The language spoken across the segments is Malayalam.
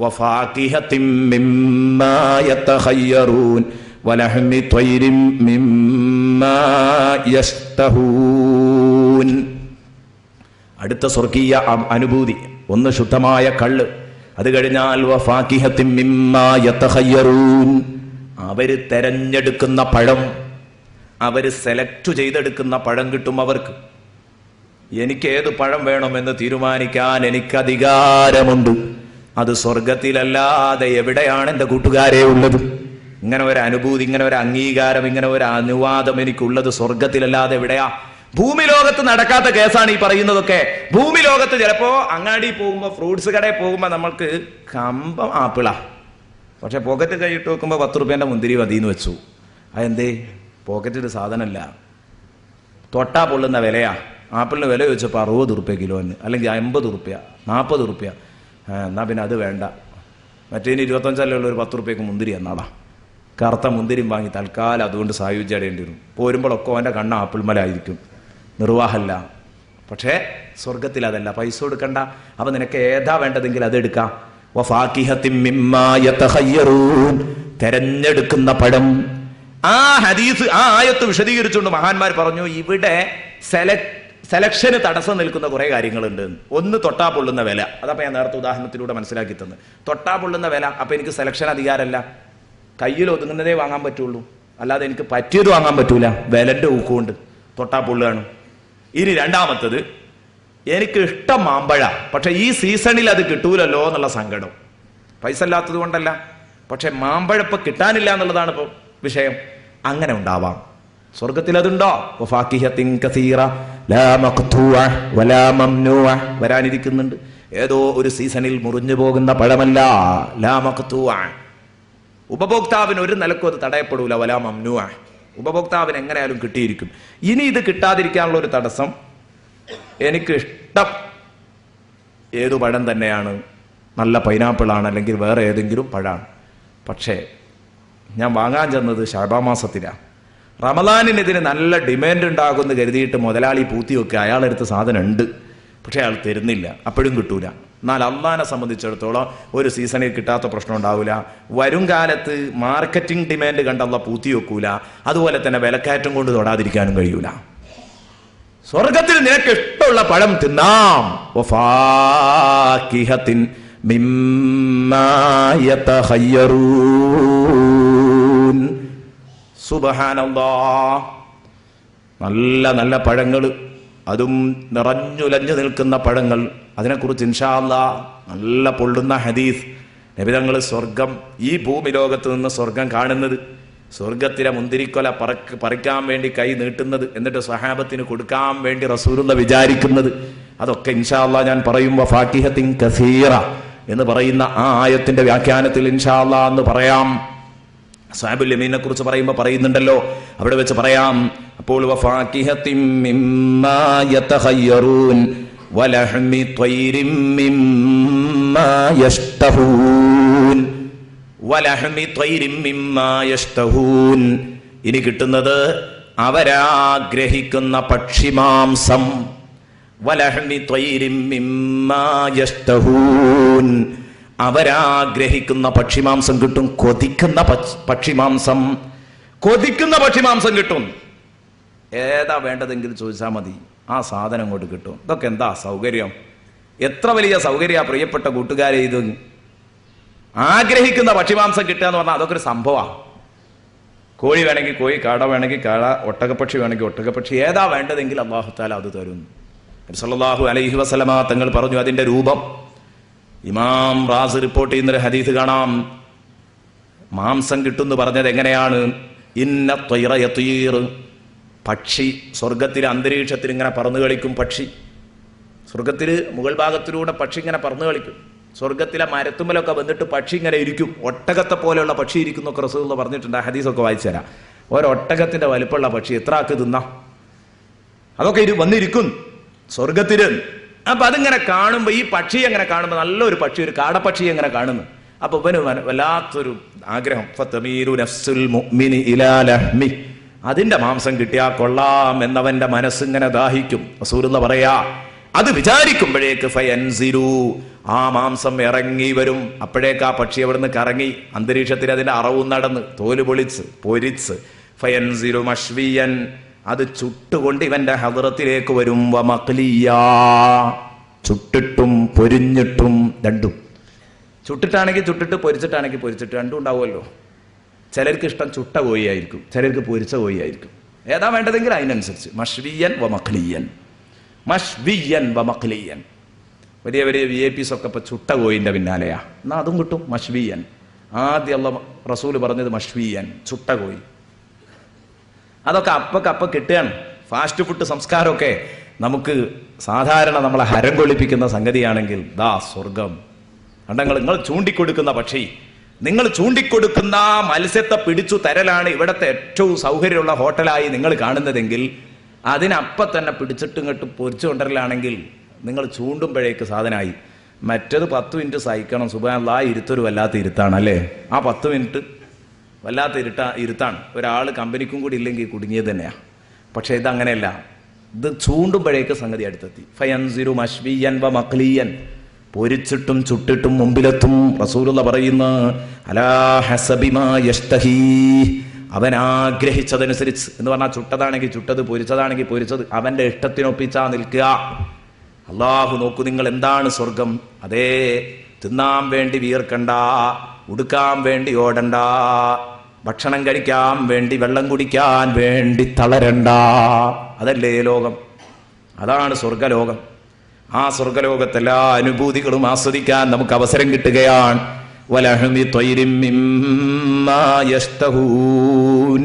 വഫാകിഹത്തിൻ മിമ്മാ യതഖയ്യറൂൻ വലഹ്മി ത്വയ്രിൻ മിമ്മാ യസ്തഹൂൻ. അടുത്ത സ്വർഗീയ അനുഭൂതി ഒന്ന് ശുദ്ധമായ കള്ള്, അത് കഴിഞ്ഞാൽ വഫാകിഹത്തിൻ മിമ്മാ യതഖയ്യറൂൻ, അവര് തെരഞ്ഞെടുക്കുന്ന പഴം, അവര് സെലക്ട് ചെയ്തെടുക്കുന്ന പഴം കിട്ടും അവർക്ക്. എനിക്ക് ഏത് പഴം വേണമെന്ന് തീരുമാനിക്കാൻ എനിക്ക് അധികാരമുണ്ട്. അത് സ്വർഗത്തിലല്ലാതെ എവിടെയാണ് എൻ്റെ കൂട്ടുകാരെ ഉള്ളത്? ഇങ്ങനെ ഒരു അനുഭൂതി, ഇങ്ങനെ ഒരു അംഗീകാരം, ഇങ്ങനെ ഒരു അനുവാദം എനിക്കുള്ളത് സ്വർഗത്തിലല്ലാതെ എവിടെയാ? ഭൂമി ലോകത്ത് നടക്കാത്ത കേസാണ് ഈ പറയുന്നതൊക്കെ. ഭൂമി ലോകത്ത് ചിലപ്പോ അങ്ങാടി പോകുമ്പോ, ഫ്രൂട്ട്സ് കടയിൽ പോകുമ്പോ നമ്മൾക്ക് കമ്പം ആപ്പിളാ, പക്ഷെ പോക്കറ്റ് കൈയിട്ട് വെക്കുമ്പോ 10 രൂപേന്റെ മുന്തിരി മതിന്ന് വെച്ചു. അതെന്തേ? പോക്കറ്റിൽ സാധനമല്ല, തൊട്ടാ പൊള്ളുന്ന വിലയാ. ആപ്പിളിന് വില ചോദിച്ചപ്പോൾ 60 രൂപ കിലോന്, അല്ലെങ്കിൽ 50 രൂപ, 40 രൂപ. എന്നാ പിന്നെ അത് വേണ്ട, മറ്റേതിന് 25 ഒരു 10 രൂപയ്ക്ക് മുന്തിരി എന്നാടാ. കറുത്ത മുന്തിരിയും വാങ്ങി തൽക്കാലം അതുകൊണ്ട് സായുജ്യടേണ്ടി വരും. പോരുമ്പോഴൊക്കെ അവൻ്റെ കണ്ണ് ആപ്പിൾമലായിരിക്കും, നിർവാഹമല്ല. പക്ഷേ സ്വർഗത്തിൽ അതല്ല, പൈസ കൊടുക്കണ്ട. അപ്പം നിനക്ക് ഏതാ വേണ്ടതെങ്കിൽ അതെടുക്കാം. വഫാകിഹത്തിൻ മിമ്മാ യതഖയ്യറൂൻ, തെരഞ്ഞെടുക്കുന്ന പഴം. ആ ഹദീസ്, ആ ആയത്ത് വിശദീകരിച്ചുകൊണ്ട് മഹാന്മാർ പറഞ്ഞു, ഇവിടെ സെലക്ഷന് തടസ്സം നിൽക്കുന്ന കുറെ കാര്യങ്ങളുണ്ട്. ഒന്ന്, തൊട്ടാ പൊള്ളുന്ന വില. അതപ്പോൾ ഞാൻ നേരത്തെ ഉദാഹരണത്തിലൂടെ മനസ്സിലാക്കി തന്നു. തൊട്ടാ പൊള്ളുന്ന വില, അപ്പം എനിക്ക് സെലക്ഷൻ അധികാരമല്ല. കയ്യിൽ ഒതുങ്ങുന്നതേ വാങ്ങാൻ പറ്റുള്ളൂ, അല്ലാതെ എനിക്ക് പറ്റിയത് വാങ്ങാൻ പറ്റൂല. വിലന്റെ ഊക്കുകൊണ്ട് തൊട്ടാ പൊള്ളുകയാണ്. ഇനി രണ്ടാമത്തത്, എനിക്ക് ഇഷ്ടം മാമ്പഴ, പക്ഷെ ഈ സീസണിൽ അത് കിട്ടൂലല്ലോ എന്നുള്ള സങ്കടം. പൈസ ഇല്ലാത്തത് കൊണ്ടല്ല, പക്ഷെ മാമ്പഴപ്പ് കിട്ടാനില്ല എന്നുള്ളതാണ് ഇപ്പോൾ വിഷയം. അങ്ങനെ ഉണ്ടാവാം. സ്വർഗത്തിൽ അതുണ്ടോ? വഫാകിഹത്തിൻ കസീറ ലാ മഖ്തൂഅ വലാ മംനൂഅ, വരാനിരിക്കുന്നുണ്ട്. ഏതോ ഒരു സീസണിൽ മുറിഞ്ഞു പോകുന്ന പഴമല്ല. ലാ മഖ്തൂഅ, ഉപഭോക്താവിന് ഒരു നിലക്കും അത് തടയപ്പെടൂല. വലാ മംനൂഅ, ഉപഭോക്താവിന് എങ്ങനെയാലും കിട്ടിയിരിക്കും. ഇനി ഇത് കിട്ടാതിരിക്കാനുള്ള ഒരു തടസ്സം, എനിക്ക് ഇഷ്ടം ഏതു പഴം തന്നെയാണ്, നല്ല പൈനാപ്പിളാണ്, അല്ലെങ്കിൽ വേറെ ഏതെങ്കിലും പഴമാണ്. പക്ഷേ ഞാൻ വാങ്ങാൻ ചെന്നത് ശഅബാൻ മാസത്തിലാണ്. റമദാനിന് ഇതിന് നല്ല ഡിമാൻഡ് ഉണ്ടാകുമെന്ന് കരുതിയിട്ട് മുതലാളി പൂത്തി വെക്കുക. അയാളെടുത്ത് സാധനം ഉണ്ട്, പക്ഷെ അയാൾ തരുന്നില്ല, അപ്പോഴും കിട്ടൂല. എന്നാൽ അള്ളാഹിനെ സംബന്ധിച്ചിടത്തോളം ഒരു സീസണിൽ കിട്ടാത്ത പ്രശ്നം ഉണ്ടാവില്ല. വരും കാലത്ത് മാർക്കറ്റിംഗ് ഡിമാൻഡ് കണ്ട് അള്ളാഹ് പൂത്തി വെക്കൂല. അതുപോലെ തന്നെ വിലക്കയറ്റം കൊണ്ട് തൊടാതിരിക്കാനും കഴിയൂല. സ്വർഗത്തിൽ നിനക്ക് ഇഷ്ടമുള്ള പഴം തിന്നാം. വഫാകിഹത്തിൻ മിമ്മാ യതഖയ്യറൂൻ. സുബ്ഹാനല്ലാഹ്, നല്ല നല്ല പഴങ്ങൾ, അതും നിറഞ്ഞുലഞ്ഞു നിൽക്കുന്ന പഴങ്ങൾ. അതിനെക്കുറിച്ച് ഇൻഷാ അല്ലാഹ് നല്ല പൊള്ളുന്ന ഹദീസ്. നബി തങ്ങൾ സ്വർഗം, ഈ ഭൂമി ലോകത്ത് നിന്ന് സ്വർഗം കാണുന്നത്, സ്വർഗത്തിലെ മുന്തിരിക്കൊല പറിക്കാൻ വേണ്ടി കൈ നീട്ടുന്നത്, എന്നിട്ട് സ്വഹാബത്തിന് കൊടുക്കാൻ വേണ്ടി റസൂലുള്ള വിചാരിക്കുന്നത്, അതൊക്കെ ഇൻഷാ അല്ലാഹ് ഞാൻ പറയും. വഫാകിഹത്തിൻ കസീറ എന്ന് പറയുന്ന ആ ആയത്തിന്റെ വ്യാഖ്യാനത്തിൽ ഇൻഷാ അല്ലാഹ് എന്ന് പറയാം. അസ്ഹാബുൽ യമീനെ കുറിച്ച് പറയുമ്പോൾ പറയുന്നുണ്ടല്ലോ, അവിടെ വെച്ച് പറയാം. അപ്പോൾ വഫാകിഹത്തിൻ മിമ്മാ യതഖയ്യറൂൻ വലഹ്മി ത്വയ്രിൻ മിമ്മാ യസ്തഹൂൻ, വലഹ്മി ത്വയ്രിൻ മിമ്മാ യസ്തഹൂൻ. ഇനി കിട്ടുന്നത് അവരാഗ്രഹിക്കുന്ന പക്ഷിമാംസം. വലഹ്മി ത്വയ്രിൻ മിമ്മാ യസ്തഹൂൻ, അവരാഗ്രഹിക്കുന്ന പക്ഷിമാംസം കിട്ടും. കൊതിക്കുന്ന പക്ഷിമാംസം, കൊതിക്കുന്ന പക്ഷിമാംസം കിട്ടും. ഏതാ വേണ്ടതെങ്കിലും ചോദിച്ചാൽ മതി, ആ സാധനം കൊണ്ട് കിട്ടും. ഇതൊക്കെ എന്താ സൗകര്യം! എത്ര വലിയ സൗകര്യ പ്രിയപ്പെട്ട കൂട്ടുകാരെ ഇത്. ആഗ്രഹിക്കുന്ന പക്ഷിമാംസം കിട്ടുക എന്ന് പറഞ്ഞാൽ അതൊക്കെ ഒരു സംഭവമാണ്. കോഴി വേണമെങ്കിൽ കോഴി, കാട വേണമെങ്കിൽ കാട, ഒട്ടകപ്പക്ഷി വേണമെങ്കിൽ ഒട്ടകപ്പക്ഷി, ഏതാ വേണ്ടതെങ്കിൽ അല്ലാഹു തആല അത് തരുന്നു. നബി സല്ലല്ലാഹു അലൈഹി വസല്ലമ തങ്ങൾ പറഞ്ഞു അതിന്റെ രൂപം. ഇമാം റാസ് റിപ്പോർട്ട് ചെയ്യുന്നൊരു ഹദീസ് കാണാം. മാംസം കിട്ടുമെന്ന് പറഞ്ഞത് എങ്ങനെയാണ്? ഇന്ന ത്വയ്റ യതീർ, പക്ഷി സ്വർഗത്തിലെ അന്തരീക്ഷത്തിൽ ഇങ്ങനെ പറന്നു കളിക്കും. പക്ഷി സ്വർഗത്തിൽ മുകൾ ഭാഗത്തിലൂടെ പക്ഷി ഇങ്ങനെ പറന്നു കളിക്കും. സ്വർഗത്തിലെ മരത്തുമ്മലൊക്കെ വന്നിട്ട് പക്ഷി ഇങ്ങനെ ഇരിക്കും. ഒട്ടകത്തെ പോലെയുള്ള പക്ഷി ഇരിക്കുന്നൊക്കെ റസൂലുള്ളാഹി പറഞ്ഞിട്ടുണ്ട്. ആ ഹദീസൊക്കെ വായിച്ചു തരാം. ഒരൊട്ടകത്തിന്റെ വലിപ്പമുള്ള പക്ഷി എത്ര ആക്ക് തിന്നാ? അതൊക്കെ വന്നിരിക്കും സ്വർഗത്തില്. അപ്പൊ അതിങ്ങനെ കാണുമ്പോ, ഈ പക്ഷി എങ്ങനെ കാണുമ്പോ, നല്ലൊരു പക്ഷി, ഒരു കാടപ്പക്ഷി എങ്ങനെ കാണുന്നു. അപ്പൊ ഇവന് വല്ലാത്തൊരു ആഗ്രഹം. ഫതമീലു നഫ്സുൽ മുഅ്മിനി ഇലാ ലഹ്മി, അതിന്റെ മാംസം കിട്ടിയാ കൊള്ളാം എന്നവന്റെ മനസ്സിങ്ങനെ ദാഹിക്കും. റസൂലുള്ളാഹി പറയാ, അത് വിചാരിക്കുമ്പോഴേക്ക് ഫയൻസിരു, ആ മാംസം ഇറങ്ങി വരും. അപ്പോഴേക്ക് ആ പക്ഷി അവിടുന്ന് കറങ്ങി അന്തരീക്ഷത്തിൽ അതിന്റെ അറവും നടന്ന് തോല് പൊളിച്ച് പൊരിച്ച് ഫയൻസിരു മഷ്വിയൻ, അത് ചുട്ടുകൊണ്ട് ഇവന്റെ ഹദ്റത്തിലേക്ക് വരും. വമഖ്ലിയ, ചുട്ടിട്ടും പൊരിഞ്ഞിട്ടും രണ്ടും. ചുട്ടിട്ടാണെങ്കിൽ ചുട്ടിട്ട്, പൊരിച്ചിട്ടാണെങ്കിൽ പൊരിച്ചിട്ട്, രണ്ടും ഉണ്ടാവുമല്ലോ. ചിലർക്ക് ഇഷ്ടം ചുട്ട കോഴിയായിരിക്കും, ചിലർക്ക് പൊരിച്ച കോഴിയായിരിക്കും. ഏതാ വേണ്ടതെങ്കിൽ അതിനനുസരിച്ച്. മഷ്വിയൻ വമഖ്ലിയൻ, മഷ്വിയൻ വമഖ്ലിയൻ. വലിയ വലിയ VIPs ഒക്കെ ഇപ്പൊ ചുട്ട കോഴിന്റെ പിന്നാലെയാ. എന്നാ അതും കിട്ടും മഷ്വിയൻ. ആദ്യം അല്ലാഹു റസൂല് പറഞ്ഞത് മഷ്വിയൻ, ചുട്ട കോഴി. അതൊക്കെ അപ്പക്കപ്പ കിട്ടുകയാണ്. ഫാസ്റ്റ് ഫുഡ് സംസ്കാരമൊക്കെ നമുക്ക് സാധാരണ നമ്മളെ ഹരം കൊള്ളിപ്പിക്കുന്ന സംഗതിയാണെങ്കിൽ ദാ സ്വർഗം. നിങ്ങൾ ചൂണ്ടിക്കൊടുക്കുന്ന പക്ഷി, നിങ്ങൾ ചൂണ്ടിക്കൊടുക്കുന്ന മത്സ്യത്തെ പിടിച്ചു തരലാണ് ഇവിടത്തെ ഏറ്റവും സൗകര്യമുള്ള ഹോട്ടലായി നിങ്ങൾ കാണുന്നതെങ്കിൽ അതിനപ്പം തന്നെ പിടിച്ചിട്ട് ഇങ്ങോട്ട് പൊരിച്ചു കൊണ്ടരലാണെങ്കിൽ നിങ്ങൾ ചൂണ്ടുമ്പോഴേക്ക് സാധനമായി. മറ്റത് 10 മിനിറ്റ് സഹിക്കണം. സുബ്ഹാനല്ലാഹ്, ആ ഇരുത്തൊരു വല്ലാത്ത ഇരുത്താണ് അല്ലേ? ആ 10 മിനിറ്റ് വല്ലാത്ത ഇരുത്താണ്. ഒരാൾ കമ്പനിക്കും കൂടി ഇല്ലെങ്കിൽ കുടുങ്ങിയത് തന്നെയാ. പക്ഷെ ഇതങ്ങനെയല്ല, ഇത് ചൂണ്ടുമ്പോഴേക്ക് സംഗതി അടുത്തെത്തി. ഫയൻസിരു മഷ്വിയൻ വമഖ്ലിയൻ, പൊരിച്ചിട്ടും ചുട്ടിട്ടും മുമ്പിലെത്തും. റസൂലുള്ള പറയുന്ന അലാ ഹസബിമാ യഷ്തഹി, അവൻ ആഗ്രഹിച്ചതനുസരിച്ച് എന്ന് പറഞ്ഞാൽ ചുട്ടതാണെങ്കിൽ ചുട്ടത്, പൊരിച്ചതാണെങ്കിൽ പൊരിച്ചത്, അവന്റെ ഇഷ്ടത്തിനൊപ്പിച്ചാ നിൽക്കുക. അള്ളാഹു നോക്കൂ, നിങ്ങൾ എന്താണ് സ്വർഗം? അതേ, തിന്നാൻ വേണ്ടി വിയർക്കണ്ട, ഉടുക്കാൻ വേണ്ടി ഓടണ്ട, ഭക്ഷണം കഴിക്കാൻ വേണ്ടി വെള്ളം കുടിക്കാൻ വേണ്ടി തളരണ്ട. അതല്ലേ ലോകം, അതാണ് സ്വർഗലോകം. ആ സ്വർഗലോകത്തെല്ലാ അനുഭൂതികളും ആസ്വദിക്കാൻ നമുക്ക് അവസരം കിട്ടുകയാണ്. വലഹ്മി ത്വയ്രിൻ മിമ്മാ യഷ്തഹൂൻ.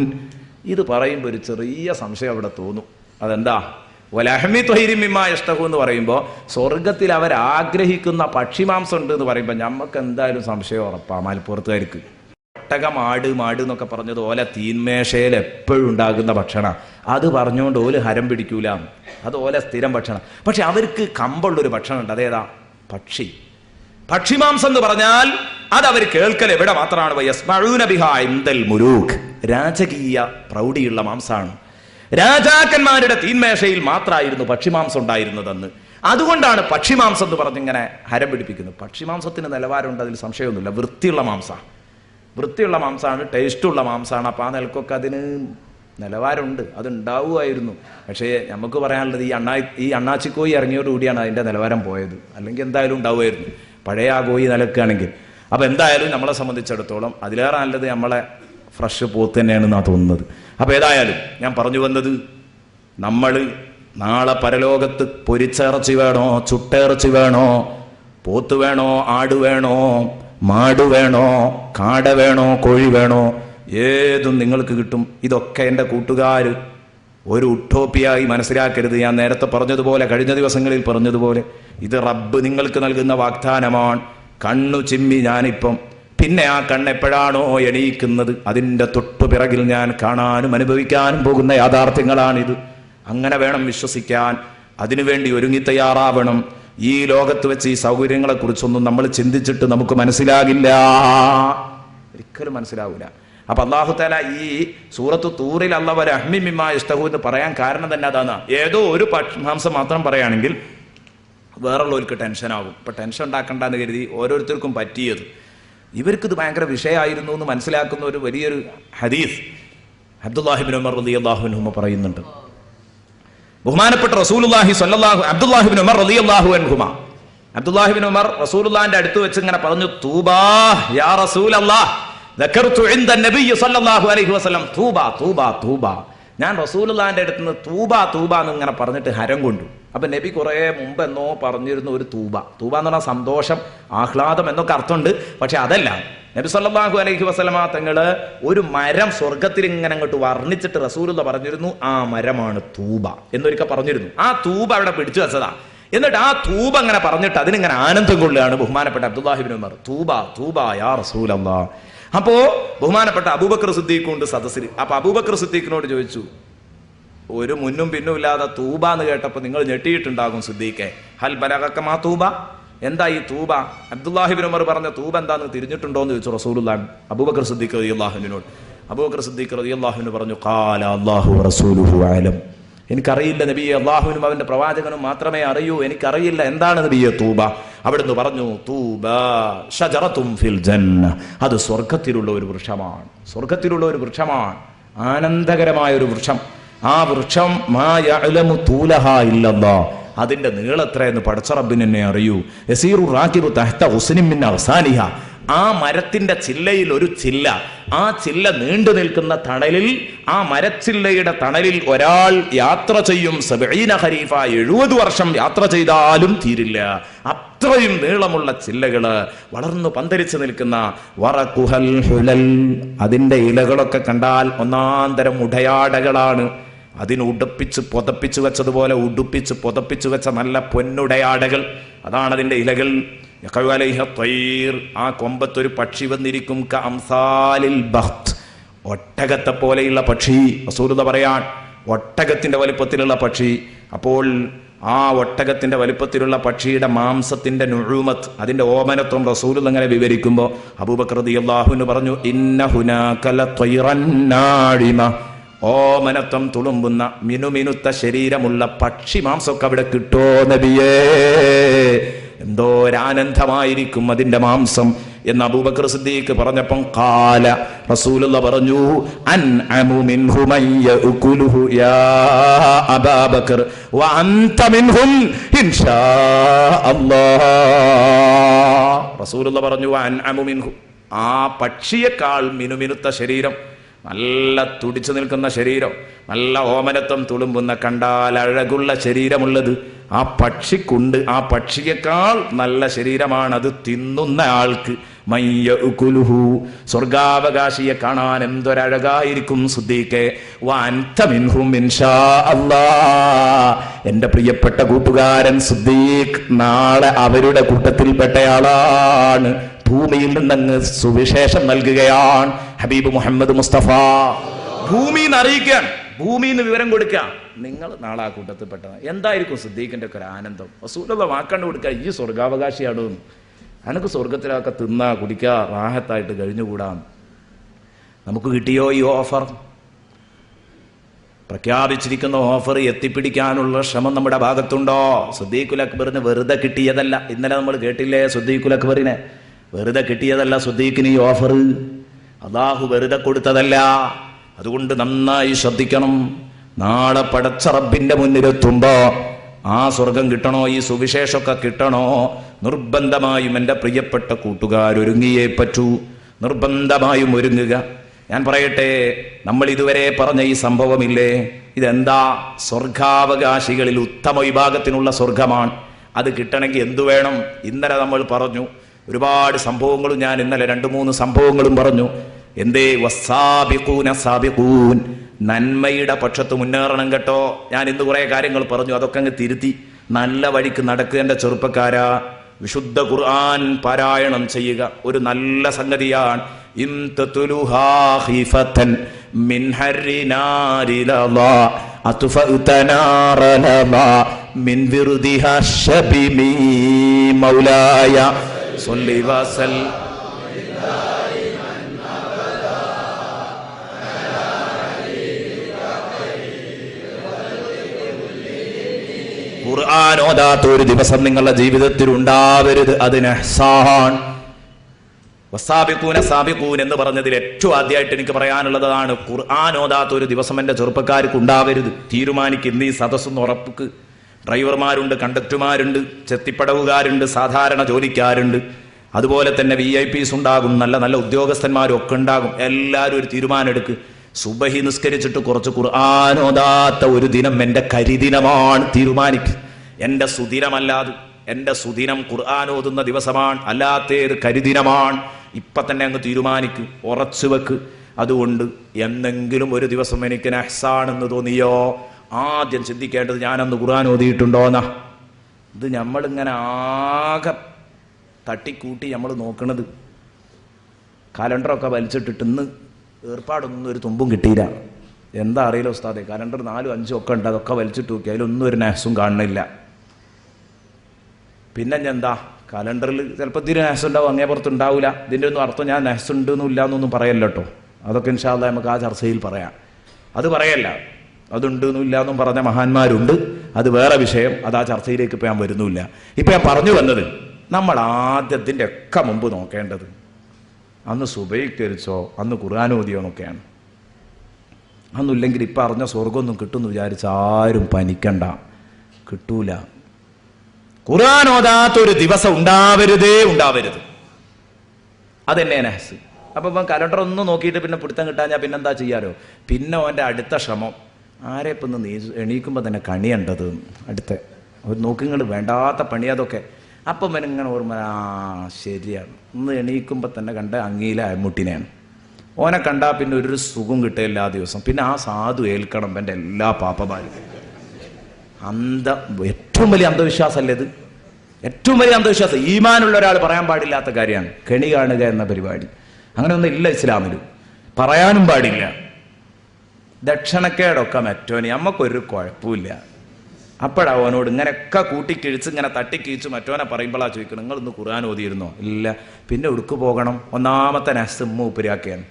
ഇത് പറയുമ്പോൾ ഒരു ചെറിയ സംശയം അവിടെ തോന്നും. അതെന്താ? വലഹ്മി ത്വയ്രിൻ മിമ്മാ യഷ്തഹൂൻ എന്ന് പറയുമ്പോൾ സ്വർഗത്തിൽ അവർ ആഗ്രഹിക്കുന്ന പക്ഷിമാംസം ഉണ്ട് എന്ന് പറയുമ്പോൾ നമുക്ക് എന്തായാലും സംശയം ഉറപ്പാ മലപ്പുറത്തുകാർക്ക്. ഒട്ടകം, ആട്, മാട് എന്നൊക്കെ പറഞ്ഞത് ഓലെ തീന്മേശയിൽ എപ്പോഴും ഉണ്ടാകുന്ന ഭക്ഷണം. അത് പറഞ്ഞുകൊണ്ട് ഓല് ഹരം പിടിക്കൂല, അത് ഓലെ സ്ഥിരം ഭക്ഷണം. പക്ഷെ അവർക്ക് കമ്പുള്ളൊരു ഭക്ഷണം ഉണ്ട്. അതേതാ? പക്ഷി. പക്ഷിമാംസം എന്ന് പറഞ്ഞാൽ അത് അവർ കേൾക്കൽ എവിടെ മാത്രമാണ്? യസ്മഊന ബിഹാ ഇൻദൽ മുലൂക്ക്. രാജകീയ പ്രൗഢിയുള്ള മാംസമാണ്. രാജാക്കന്മാരുടെ തീന്മേശയിൽ മാത്രമായിരുന്നു പക്ഷിമാംസം ഉണ്ടായിരുന്നതെന്ന്. അതുകൊണ്ടാണ് പക്ഷിമാംസം എന്ന് പറഞ്ഞിങ്ങനെ ഹരം പിടിപ്പിക്കുന്നത്. പക്ഷിമാംസത്തിന് നിലവാരമുണ്ട്, അതിൽ സംശയമൊന്നുമില്ല. വൃത്തിയുള്ള മാംസമാണ്, വൃത്തിയുള്ള മാംസമാണ്, ടേസ്റ്റുള്ള മാംസമാണ്. അപ്പം ആ നിലക്കൊക്കെ അതിന് നിലവാരമുണ്ട്, അതുണ്ടാവുമായിരുന്നു. പക്ഷേ നമുക്ക് പറയാനുള്ളത് ഈ അണ്ണാച്ചിക്കോയി ഇറങ്ങിയോടുകൂടിയാണ് അതിൻ്റെ നിലവാരം പോയത്. അല്ലെങ്കിൽ എന്തായാലും ഉണ്ടാവുമായിരുന്നു പഴയ ആ കോയി നിലക്കുകയാണെങ്കിൽ. അപ്പം എന്തായാലും നമ്മളെ സംബന്ധിച്ചിടത്തോളം അതിലേറെ നല്ലത് നമ്മളെ ഫ്രഷ് പോത്ത് തന്നെയാണെന്നാണ് തോന്നുന്നത്. അപ്പം ഏതായാലും ഞാൻ പറഞ്ഞു വന്നത്, നമ്മൾ നാളെ പരലോകത്ത് പൊരിച്ചിറച്ചി വേണോ, ചുട്ടിറച്ചി വേണോ, പോത്ത് വേണോ, ആട് വേണോ, മാട് വേണോ, കാട വേണോ, കോഴി വേണോ, ഏതും നിങ്ങൾക്ക് കിട്ടും. ഇതൊക്കെ എൻ്റെ കൂട്ടുകാർ ഒരു ഉട്ടോപ്പിയായി മനസ്സിലാക്കരുത്. ഞാൻ നേരത്തെ പറഞ്ഞതുപോലെ, കഴിഞ്ഞ ദിവസങ്ങളിൽ പറഞ്ഞതുപോലെ, ഇത് റബ്ബ് നിങ്ങൾക്ക് നൽകുന്ന വാഗ്ദാനമാണ്. കണ്ണു ചിമ്മി ഞാനിപ്പം, പിന്നെ ആ കണ്ണെപ്പോഴാണോ എണീക്കുന്നത് അതിൻ്റെ തൊട്ടു പിറകിൽ ഞാൻ കാണാനും അനുഭവിക്കാനും പോകുന്ന യാഥാർത്ഥ്യങ്ങളാണിത്. അങ്ങനെ വേണം വിശ്വസിക്കാൻ. അതിനുവേണ്ടി ഒരുങ്ങി തയ്യാറാവണം. ഈ ലോകത്ത് വെച്ച് ഈ സൗകര്യങ്ങളെ കുറിച്ചൊന്നും നമ്മൾ ചിന്തിച്ചിട്ട് നമുക്ക് മനസ്സിലാകില്ല, ഒരിക്കലും മനസ്സിലാവില്ല. അപ്പൊ അല്ലാഹു തആല ഈ സൂറത്ത് തൂറിൽ അല്ലാഹു വലഹ്മി മിമ്മാ യഷ്തഹൂ എന്ന് പറയാൻ കാരണം തന്നെ അതാണ്. ഏതോ ഒരു മാംസം മാത്രം പറയുകയാണെങ്കിൽ വേറുള്ളവർക്ക് ടെൻഷനാകും. ഇപ്പൊ ടെൻഷൻ ഉണ്ടാക്കണ്ടെന്ന് കരുതി ഓരോരുത്തർക്കും പറ്റിയത്. ഇവർക്കിത് ഭയങ്കര വിഷയമായിരുന്നു എന്ന് മനസ്സിലാക്കുന്ന ഒരു വലിയൊരു ഹദീസ് അബ്ദുല്ലാഹി ഇബ്നു ഉമർ റളിയല്ലാഹു അൻഹു പറയുന്നുണ്ട്. ബഹുമാനപ്പെട്ട റസൂലുള്ളാഹി സ്വല്ലല്ലാഹു അബ്ദുല്ലാഹി ഇബ്നു ഉമർ റളിയല്ലാഹു അൻഹുമാ, അബ്ദുല്ലാഹി ഇബ്നു ഉമർ റസൂലുള്ളാഹിന്റെ അടുത്ത് വെച്ച് ഇങ്ങനെ പറഞ്ഞു, തൂബാ യാ റസൂലല്ലാഹ് ദക്കർതു ഇൻദ നബിയ്യി സ്വല്ലല്ലാഹു അലൈഹി വസല്ലം തൂബാ തൂബാ തൂബാ. ഞാൻ റസൂലുള്ളാഹിന്റെ അടുത്ത് നിന്ന് തൂബാ തൂബാ എന്ന് ഇങ്ങനെ പറഞ്ഞിട്ട് ഹരം കൊണ്ടു. അപ്പൊ നബി കുറെ മുമ്പ് എന്നോ പറഞ്ഞിരുന്നു ഒരു തൂബ. തൂബ എന്ന് പറഞ്ഞാൽ സന്തോഷം, ആഹ്ലാദം എന്നൊക്കെ അർത്ഥമുണ്ട്. പക്ഷെ അതല്ല, നബി സല്ലല്ലാഹു അലൈഹി വസല്ലമ തങ്ങള് ഒരു മരം സ്വർഗത്തിൽ ഇങ്ങനെ അങ്ങോട്ട് വർണ്ണിച്ചിട്ട് റസൂലുള്ള പറഞ്ഞിരുന്നു, ആ മരമാണ് തൂബ എന്നൊരിക്കൽ പറഞ്ഞിരുന്നു. ആ തൂബ അവിടെ പിടിച്ചു വെച്ചതാ. എന്നിട്ട് ആ തൂബ അങ്ങനെ പറഞ്ഞിട്ട് അതിനിങ്ങനെ ആനന്ദം കൊള്ളുകയാണ് ബഹുമാനപ്പെട്ട അബ്ദുല്ലാഹി ഇബ്നു ഉമർ. തൂബ തൂബ യാ റസൂലല്ലാഹ്. അപ്പോ ബഹുമാനപ്പെട്ട അബൂബക്കർ സിദ്ദീഖ് ഉണ്ട് സദസ്സിൽ. അപ്പൊ അബൂബക്കർ സിദ്ദീഖിനോട് ചോദിച്ചു, ഒരു മുന്നും പിന്നും ഇല്ലാതെ തൂബ എന്ന് കേട്ടപ്പോൾ നിങ്ങൾ ഞെട്ടിയിട്ടുണ്ടാകും സിദ്ദീഖെ. ഹൽ ബലഗക മാ തൂബ, എന്താ ഈ തൂബ? അബ്ദുല്ലാഹി ഇബ്നു ഉമർ പറഞ്ഞ തൂബ എന്താന്ന് തിരിഞ്ഞിട്ടുണ്ടോ എന്ന് ചോദിച്ചു റസൂലുള്ളാഹി അബൂബക്കർ സിദ്ദീഖ് റളിയല്ലാഹു അൻഹുവിനോട്. അബൂബക്കർ സിദ്ദീഖ് റളിയല്ലാഹു അൻഹു പറഞ്ഞു, ഖാല അല്ലാഹു വറസൂലുഹു അലം, എനിക്കറിയില്ല നബിയെ, അള്ളാഹുവിനും അവന്റെ പ്രവാചകനും മാത്രമേ അറിയൂ, എനിക്കറിയില്ല എന്താണ് നബിയെ തൂബ. അവിടുന്ന് പറഞ്ഞു, തൂബ ഷജറത്തും ഫിൽ ജന്ന, അത് സ്വർഗത്തിലുള്ള ഒരു വൃക്ഷമാണ്, സ്വർഗത്തിലുള്ള ഒരു വൃക്ഷമാണ്, ആനന്ദകരമായ ഒരു വൃക്ഷം. ആ വൃക്ഷം മാ യഅലമു തൂലഹാ ഇല്ലല്ലാഹ്, അതിന്റെ നീളെത്രയെന്ന് പടച്ച റബ്ബിന് എന്നെ അറിയൂ. യസീറു റാകിബു തഹ്ത ഉസ്നിൻ മിൻ അഗ്സാനിഹ, ആ മരത്തിന്റെ ചില്ലയിൽ ഒരു ചില്ല, ആ ചില്ല നീണ്ടു നിൽക്കുന്ന തണലിൽ, ആ മരച്ചില്ലയുടെ തണലിൽ ഒരാൾ യാത്ര ചെയ്യും 70 ഖരീഫ, 70 വർഷം യാത്ര ചെയ്താലും തീരില്ല. അത്രയും നീളമുള്ള ചില്ലകള്, വളർന്നു പന്തലിച്ചു നിൽക്കുന്ന വറഖുഹൽ ഹുലൽ, അതിന്റെ ഇലകളൊക്കെ കണ്ടാൽ ഒന്നാന്തരം ഉടയാടകളാണ്. അതിന് ഉടുപ്പിച്ച് പുതപ്പിച്ചു വെച്ചതുപോലെ ഉടുപ്പിച്ച് പുതപ്പിച്ചു വെച്ച നല്ല പൊന്നുടയാടകൾ, അതാണ് അതിന്റെ ഇലകൾ. ആ കൊമ്പത്തൊരു പക്ഷി വന്നിരിക്കും, കഅംസാലിൽ ബഖ്ത്, ഒട്ടകത്തെ പോലെയുള്ള പക്ഷി. റസൂലുള്ളാഹി പറയാൻ, ഒട്ടകത്തിന്റെ വലിപ്പത്തിലുള്ള പക്ഷി. അപ്പോൾ ആ ഒട്ടകത്തിന്റെ വലിപ്പത്തിലുള്ള പക്ഷിയുടെ മാംസത്തിന്റെ നുഉമത്ത്, അതിന്റെ ഓമനത്വം റസൂലുള്ളാഹി അങ്ങനെ വിവരിക്കുമ്പോൾ അബൂബക്കർ റളിയല്ലാഹു അൻഹു പറഞ്ഞു, ഇന്ന ഹുനാക ലത്വയ്റൻ നാഇമ, ഓമനത്വം തുളുമ്പുന്ന മിനുമിനുത്ത ശരീരമുള്ള പക്ഷി മാംസമൊക്കെ അവിടെ കിട്ടോ നബിയേ, എന്തോരാനന്ദമായിരിക്കും അതിന്റെ മാംസം എന്ന് അബൂബക്കർ സിദ്ദീഖ് പറഞ്ഞപ്പം ഖാല, റസൂലുള്ളാഹി പറഞ്ഞു, അൻഅമു മിൻഹു മൻ യഅകുലുഹു യാ അബൂബക്കർ വ അൻത മിൻഹും ഇൻഷാ അല്ലാഹ്. റസൂലുള്ളാഹി പറഞ്ഞു, അൻഅമു മിൻഹു, ആ പക്ഷിയേക്കാൾ മിനുമിനുത്ത ശരീരം, നല്ല തുടിച്ചു നിൽക്കുന്ന ശരീരം, നല്ല ഓമനത്വം തുളുമ്പുന്ന, കണ്ടാൽ അഴകുള്ള ശരീരമുള്ളത് ആ പക്ഷിക്കുണ്ട്. ആ പക്ഷിയേക്കാൾ നല്ല ശരീരമാണ് അത് തിന്നുന്ന ആൾക്ക്. മയ്യഉകുലുഹു, സ്വർഗാവകാശിയെ കാണാൻ എന്തൊരഴകായിരിക്കും സിദ്ദീഖേ. വഅൻത മിൻഹും ഇൻഷാ അല്ലാഹ്, എന്റെ പ്രിയപ്പെട്ട കൂട്ടുകാരൻ സിദ്ദീഖ് നാളെ അവരുടെ കൂട്ടത്തിൽപ്പെട്ടയാളാണ്. ഭൂമിയിൽ നിന്നങ്ങ് സുവിശേഷം നൽകുകയാണ് ഹബീബ് മുഹമ്മദ് മുസ്തഫ. ഭൂമിന്ന് അറിയിക്കാൻ, ഭൂമിന്ന് വിവരം കൊടുക്കാൻ, നിങ്ങൾ നാളെ ആ കൂട്ടത്തിൽപ്പെട്ടത്. എന്തായിരിക്കും സിദ്ദീഖിന്റെ ഒക്കെ ഒരു ആനന്ദം. റസൂലുള്ളാഹി വാക്കണ്ട് കൊടുക്കുക, ഈ സ്വർഗാവകാശിയാണോ, അനക്ക് സ്വർഗത്തിലൊക്കെ തിന്നാ കുടിക്കാ റാഹത്തായിട്ട് കഴിഞ്ഞുകൂടാം. നമുക്ക് കിട്ടിയോ ഈ ഓഫർ? പ്രഖ്യാപിച്ചിരിക്കുന്ന ഓഫർ എത്തിപ്പിടിക്കാനുള്ള ശ്രമം നമ്മുടെ ഭാഗത്തുണ്ടോ? സിദ്ദീഖുൽ അക്ബറിന് വെറുതെ കിട്ടിയതല്ല. ഇന്നലെ നമ്മൾ കേട്ടില്ലേ, സിദ്ദീഖുൽ അക്ബറിനെ വെറുതെ കിട്ടിയതല്ല സിദ്ദീഖിന് ഈ ഓഫർ. അല്ലാഹു വെറുതെ കൊടുത്തതല്ല. അതുകൊണ്ട് നന്നായി ശ്രദ്ധിക്കണം. നാളെ പടച്ച റബ്ബിന്റെ മുന്നിലെത്തുമ്പോ ആ സ്വർഗം കിട്ടണോ, ഈ സുവിശേഷമൊക്കെ കിട്ടണോ, നിർബന്ധമായും എൻ്റെ പ്രിയപ്പെട്ട കൂട്ടുകാരൊരുങ്ങിയേ പറ്റൂ. നിർബന്ധമായും ഒരുങ്ങുക. ഞാൻ പറയട്ടെ, നമ്മൾ ഇതുവരെ പറഞ്ഞ ഈ സംഭവമില്ലേ, ഇതെന്താ? സ്വർഗാവകാശികളിൽ ഉത്തമ വിഭാഗത്തിനുള്ള സ്വർഗമാണ്. അത് കിട്ടണമെങ്കിൽ എന്തു വേണം? ഇന്നലെ നമ്മൾ പറഞ്ഞു ഒരുപാട് സംഭവങ്ങളും. ഞാൻ ഇന്നലെ 2-3 സംഭവങ്ങളും പറഞ്ഞു. എന്തേ? വസ്സാബിഖൂന സാബിഖൂൻ, നന്മയുടെ പക്ഷത്ത് മുന്നേറണം കേട്ടോ. ഞാൻ ഇന്ന് കുറെ കാര്യങ്ങൾ പറഞ്ഞു, അതൊക്കെ അങ്ങ് തിരുത്തി നല്ല വഴിക്ക് നടക്കുക. എൻ്റെ ചെറുപ്പക്കാരാ, വിശുദ്ധ ഖുർആൻ പാരായണം ചെയ്യുക ഒരു നല്ല സംഗതിയാണ്. ഖുർആൻ ഓതാത്ത ഒരു ദിവസം നിങ്ങളുടെ ജീവിതത്തിൽ ഉണ്ടാവരുത്. അതിന് ഇഹ്സാൻ. വസാബിഖൂന സാബിഖൂൻ എന്ന് പറഞ്ഞതിൽ ഏറ്റവും ആദ്യമായിട്ട് എനിക്ക് പറയാനുള്ളതാണ്, ഖുർആൻ ഓതാത്ത ഒരു ദിവസം എൻ്റെ ചെറുപ്പക്കാർക്ക് ഉണ്ടാവരുത്. തീരുമാനിക്കുന്ന ഈ സദസ്സൊന്ന് ഉറപ്പിക്ക്. ഡ്രൈവർമാരുണ്ട്, കണ്ടക്ടർമാരുണ്ട്, ചെത്തിപ്പടവുകാരുണ്ട്, സാധാരണ ജോലിക്കാരുണ്ട്, അതുപോലെ തന്നെ VIPs ഉണ്ടാകും, നല്ല നല്ല ഉദ്യോഗസ്ഥന്മാരും ഒക്കെ ഉണ്ടാകും. എല്ലാവരും ഒരു തീരുമാനം എടുക്ക്. സുബഹി നിസ്കരിച്ചിട്ട് കുറച്ച് ഖുർആൻ ഓതാത്ത ഒരു ദിനം എൻ്റെ കരിദിനമാണ്. തീരുമാനിക്ക്. എൻ്റെ സുദിനമല്ലാതെ, എൻ്റെ സുദിനം ഖുർആൻ ഓതുന്ന ദിവസമാണ്, അല്ലാത്തേത് കരിദിനമാണ്. ഇപ്പൊ തന്നെ അങ്ങ് തീരുമാനിക്ക്, ഉറച്ചു വെക്ക്. അതുകൊണ്ട് എന്തെങ്കിലും ഒരു ദിവസം എനിക്ക് ഇഹ്സാൻ എന്ന് തോന്നിയോ, ആദ്യം ചിന്തിക്കേണ്ടത് ഞാനന്ന് ഖുർആൻ ഓതിയിട്ടുണ്ടോന്നാ. ഇത് നമ്മളിങ്ങനെ ആകെ തട്ടിക്കൂട്ടി നമ്മൾ നോക്കണത്. കലണ്ടറൊക്കെ വലിച്ചിട്ടിട്ട് ഇന്ന് ഏർപ്പാടൊന്നും ഒരു തുമ്പും കിട്ടിയില്ല. എന്താ അറിയില്ല ഉസ്താദെ, കലണ്ടർ 4-5 ഒക്കെ ഉണ്ട്, അതൊക്കെ വലിച്ചിട്ട് നോക്കി, അതിലൊന്നും ഒരു നഹ്സും കാണുന്നില്ല. പിന്നെ എന്താ, കലണ്ടറിൽ ചിലപ്പോൾ ഇതിന് നഹ്സ് ഉണ്ടാവും, അങ്ങേ പുറത്ത് ഉണ്ടാവില്ല. ഇതിൻ്റെ ഒന്നും അർത്ഥം ഞാൻ നഹ്സ് ഉണ്ടെന്നും ഇല്ല എന്നൊന്നും പറയല്ലോ കേട്ടോ. അതൊക്കെ ഇൻഷാ അല്ലാഹ് നമുക്ക് ആ ചർച്ചയിൽ പറയാം. അത് പറയല്ല. അതുണ്ട് എന്നില്ല എന്നും പറഞ്ഞ മഹാന്മാരുണ്ട്. അത് വേറെ വിഷയം. അത് ആ ചർച്ചയിലേക്ക് ഇപ്പം ഞാൻ വരുന്നില്ല. ഇപ്പം ഞാൻ പറഞ്ഞു വന്നത്, നമ്മൾ ആദ്യത്തിൻ്റെ ഒക്കെ മുമ്പ് നോക്കേണ്ടത് അന്ന് സുബഹിക്കരിച്ചോ അന്ന് ഖുർആൻ ഓതിയോ എന്നൊക്കെയാണ്. അന്നില്ലെങ്കിൽ ഇപ്പം അറിഞ്ഞ സ്വർഗമൊന്നും കിട്ടുമെന്ന് വിചാരിച്ച് ആരും പനിക്കണ്ട, കിട്ടൂല. ഖുർആൻ ഓതാത്തൊരു ദിവസം ഉണ്ടാവരുത്. അതെന്നെ നഹ്സ്. അപ്പം ഇപ്പം കലണ്ടർ ഒന്നും നോക്കിയിട്ട് പിന്നെ പിടുത്തം കിട്ടാഞ്ഞാൽ പിന്നെന്താ ചെയ്യാറോ? പിന്നെ അവൻ്റെ അടുത്ത ശ്രമം ആരെ ഇപ്പം ഒന്ന് എണീക്കുമ്പോൾ തന്നെ കണിയേണ്ടത് അടുത്ത ഒരു നോക്കിങ്ങൾ വേണ്ടാത്ത പണി അതൊക്കെ. അപ്പം ഇങ്ങനെ ഓർമ്മ, ശരിയാണ്, ഇന്ന് എണീക്കുമ്പോൾ തന്നെ കണ്ട അങ്ങയിലെ അയമുട്ടിനെയാണ്. ഓനെ കണ്ടാൽ പിന്നെ ഒരു സുഖം കിട്ടുക എല്ലാ ദിവസം. പിന്നെ ആ സാധു ഏൽക്കണം എൻ്റെ എല്ലാ പാപ്പമാരും. ഏറ്റവും വലിയ അന്ധവിശ്വാസമല്ലേ ഇത്? ഏറ്റവും വലിയ അന്ധവിശ്വാസം. ഈമാനുള്ള ഒരാൾ പറയാൻ പാടില്ലാത്ത കാര്യമാണ് കെണി കാണുക എന്ന പരിപാടി. അങ്ങനെയൊന്നും ഇല്ല ഇസ്ലാമിലും, പറയാനും പാടില്ല. ദക്ഷിണക്കേടൊക്കെ മറ്റോനെ, നമുക്കൊരു കുഴപ്പമില്ല. അപ്പോഴാ അവനോട് ഇങ്ങനെയൊക്കെ കൂട്ടിക്കിഴിച്ച് ഇങ്ങനെ തട്ടിക്കിഴിച്ച് മറ്റോനെ പറയുമ്പോഴാ ചോദിക്കണം, നിങ്ങൾ ഇന്ന് ഖുർആൻ ഓതിയിരുന്നോ? ഇല്ല. പിന്നെ ഉടുക്ക് പോകണം? ഒന്നാമത്തെ നഹ്സ് മൂപ്പരിയാക്കിയാണ്.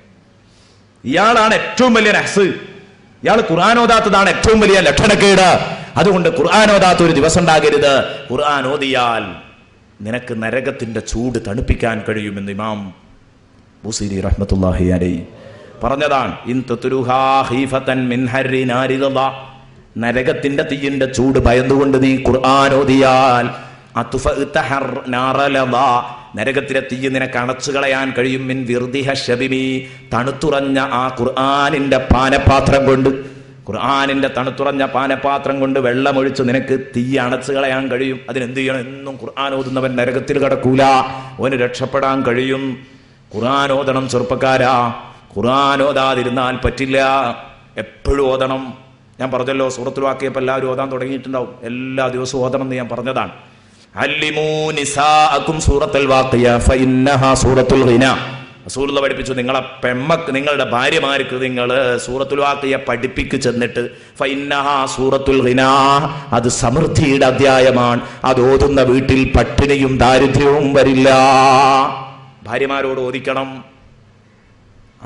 ഇയാളാണ് ഏറ്റവും വലിയ നഹ്സ്. ഇയാൾ ഖുർആൻ ഓതാത്തതാണ് ഏറ്റവും വലിയ ലക്ഷണക്കേട്. അതുകൊണ്ട് ഖുർആൻ ഓതാത്ത ഒരു ദിവസം ഉണ്ടാകരുത്. ഖുർആൻ ഓതിയാൽ നിനക്ക് നരകത്തിന്റെ ചൂട് തണുപ്പിക്കാൻ കഴിയുമെന്ന് ഇമാം ബുസീരി റഹ്മത്തുള്ളാഹി അലൈഹി പറഞ്ഞതാണ്. ഇൻ തത്രുഹാ ഖീഫതൻ മിൻ ഹർരി നാരിദ, നരകത്തിന്റെ തീയിന്റെ ചൂട് ഭയന്നുകൊണ്ട് നീ ഖുർആൻ ഓതിയാൽ അത്ഫഅതഹർ നാറലദ, നരകത്തിലെ തീ നിനക്ക് അണച്ചു കളയാൻ കഴിയും. മിൻ വിർദിഹ ശബിമി, തണുത്തുറഞ്ഞ ആ ഖുർആനിന്റെ പാനപാത്രം കൊണ്ട്, ഖുർആനിന്റെ തണുത്തുറഞ്ഞ പാനപാത്രം കൊണ്ട് വെള്ളമൊഴിച്ച് നിനക്ക് തീ അണച്ചു കളയാൻ കഴിയും. അതിനെന്ത് ചെയ്യണം? എന്നും ഖുർആൻ ഓതുന്നവൻ നരകത്തിൽ കടക്കൂല, അവന് രക്ഷപ്പെടാൻ കഴിയും. ഖുർആൻ ഓതണം ചെറുപ്പക്കാരാ. ഖുർആൻ ഓതാതിരുന്നാൽ പറ്റില്ല, എപ്പോഴും ഓതണം. ഞാൻ പറഞ്ഞല്ലോ, സൂറത്തുൽ വാഖിയപ്പോൾ എല്ലാവരും ഓതാൻ തുടങ്ങിയിട്ടുണ്ടാവും. എല്ലാ ദിവസവും ഓതണം എന്ന് ഞാൻ പറഞ്ഞതാണ്. അല്ലിമൂ നിസാഅകും സൂറത്തുൽ വാഖിയ ഫഇന്നഹാ സൂറത്തുൽ ഗിന. റസൂലുള്ളാഹി പഠിപ്പിച്ചു, നിങ്ങളുടെ ഭാര്യമാർക്ക് നിങ്ങൾ സൂറത്തുൽ വാഖിയ പഠിപ്പിക്ക് ചെന്നിട്ട് ഫഇന്നഹാ സൂറത്തുൽ ഗിന, അത് സമൃദ്ധിയുടെ അധ്യായമാണ്. അത് ഓതുന്ന വീട്ടിൽ പട്ടിണിയും ദാരിദ്ര്യവും വരില്ല. ഭാര്യമാരോട് ഓദിക്കണം.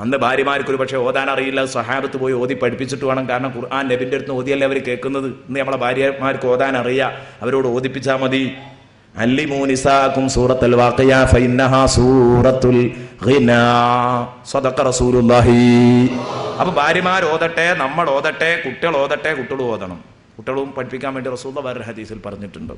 അന്ന് ഭാര്യമാർക്കൊരു പക്ഷേ ഓതാൻ അറിയില്ല. സഹാബത്ത് പോയി ഓതി പഠിപ്പിച്ചിട്ട് വേണം. കാരണം ഖുർആൻ നബിൻ്റെ അടുത്ത് ഓതിയല്ലേ അവർ കേൾക്കുന്നത്. ഇന്ന് നമ്മളെ ഭാര്യമാർക്ക് ഓതാൻ അറിയാം, അവരോട് ഓദിപ്പിച്ചാൽ മതി. അല്ലിമൂ നിസാഅകും സൂറത്തുൽ വാഖിയ ഫഇന്നഹാ സൂറത്തുൽ ഗിന. സദഖ റസൂലുള്ളാഹി. അപ്പൊ ഭാര്യമാർ ഓതട്ടെ, നമ്മൾ ഓതട്ടെ, കുട്ടികൾ ഓതട്ടെ, കുട്ടികളും ഓതണം. കുട്ടികളും പഠിപ്പിക്കാൻ വേണ്ടി റസൂലുള്ളാഹി വേറെ ഹദീസിൽ പറഞ്ഞിട്ടുണ്ട്.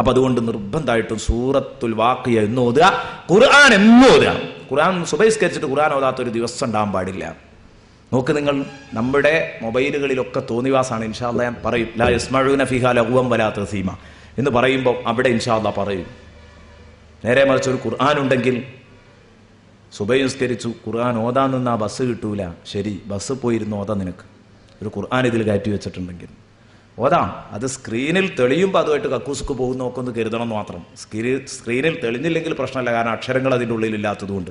അപ്പൊ അതുകൊണ്ട് നിർബന്ധമായിട്ടും സൂറത്തുൽ വാഖിയ എന്ന് ഓതുക, ഖുർആൻ എന്ന് ഓതുക. ഖുർആൻ സുബഹിസ്കരിച്ചിട്ട് ഖുർആൻ ഓതാത്തൊരു ദിവസം ഉണ്ടാകാൻ പാടില്ല. നോക്ക് നിങ്ങൾ, നമ്മുടെ മൊബൈലുകളിലൊക്കെ തോന്നിവാസാണ്. ഇൻഷാ അല്ലാഹ് ഞാൻ പറയും, ലാ യസ്മഊന ഫീഹാ ലഗ്വൻ വലാ തസീമ എന്ന് പറയുമ്പോൾ അവിടെ ഇൻഷാ അല്ലാഹ് പറയും. നേരെ മറിച്ച് ഒരു ഖുർആൻ ഉണ്ടെങ്കിൽ സുബഹിസ്കരിച്ചു ഖുർആൻ ഓതാൻ നിന്നാ ബസ് കിട്ടൂല. ശരി, ബസ് പോയിരുന്ന് ഓതാ. നിനക്ക് ഒരു ഖുർആൻ ഇതിൽ കയറ്റി വെച്ചിട്ടുണ്ടെങ്കിൽ ഓതാം. അത് സ്ക്രീനിൽ തെളിയുമ്പോൾ അതുമായിട്ട് കക്കൂസുക്ക് പോകുന്ന നോക്കൊന്ന് കരുതണം എന്ന് മാത്രം. സ്ക്രീനിൽ തെളിഞ്ഞില്ലെങ്കിൽ പ്രശ്നമല്ല, കാരണം അക്ഷരങ്ങൾ അതിൻ്റെ ഉള്ളിൽ ഇല്ലാത്തതുകൊണ്ട്.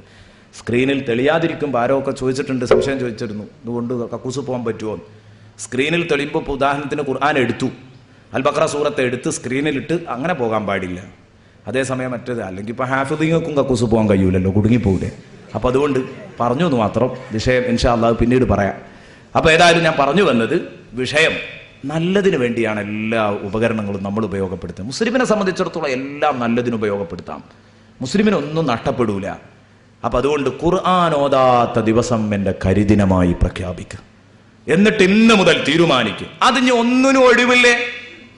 സ്ക്രീനിൽ തെളിയാതിരിക്കുമ്പോൾ ആരോ ഒക്കെ ചോദിച്ചിട്ടുണ്ട്, സംശയം ചോദിച്ചിരുന്നു, ഇതുകൊണ്ട് കക്കൂസ് പോകാൻ പറ്റുമോ? സ്ക്രീനിൽ തെളിയുമ്പോൾ ഇപ്പോൾ ഉദാഹരണത്തിന് ഖുർആൻ എടുത്തു, അൽ ബഖറ സൂറത്ത് എടുത്ത് സ്ക്രീനിലിട്ട് അങ്ങനെ പോകാൻ പാടില്ല. അതേസമയം മറ്റേത് അല്ലെങ്കിൽ ഇപ്പോൾ ഹാഫിദിങ്ങൾക്കും കക്കൂസ് പോകാൻ കഴിയൂലല്ലോ, കുടുങ്ങിപ്പോകൂലേ. അപ്പോൾ അതുകൊണ്ട് പറഞ്ഞു എന്ന് മാത്രം. വിഷയം ഇൻഷാ അല്ലാഹ് പിന്നീട് പറയാം. അപ്പോൾ ഏതായാലും ഞാൻ പറഞ്ഞു വന്നത്, വിഷയം നല്ലതിന് വേണ്ടിയാണ് എല്ലാ ഉപകരണങ്ങളും നമ്മൾ ഉപയോഗപ്പെടുത്തുക. മുസ്ലിമിനെ സംബന്ധിച്ചിടത്തോളം എല്ലാം നല്ലതിന് ഉപയോഗപ്പെടുത്താം. മുസ്ലിമിനൊന്നും നഷ്ടപ്പെടൂല. അപ്പം അതുകൊണ്ട് ഖുർആൻ ഓതാത്ത ദിവസം എൻ്റെ കരിദിനമായി പ്രഖ്യാപിക്കുക. എന്നിട്ട് ഇന്ന് മുതൽ തീരുമാനിക്കുക. അതിന് ഒന്നിനും ഒഴിവില്ലേ.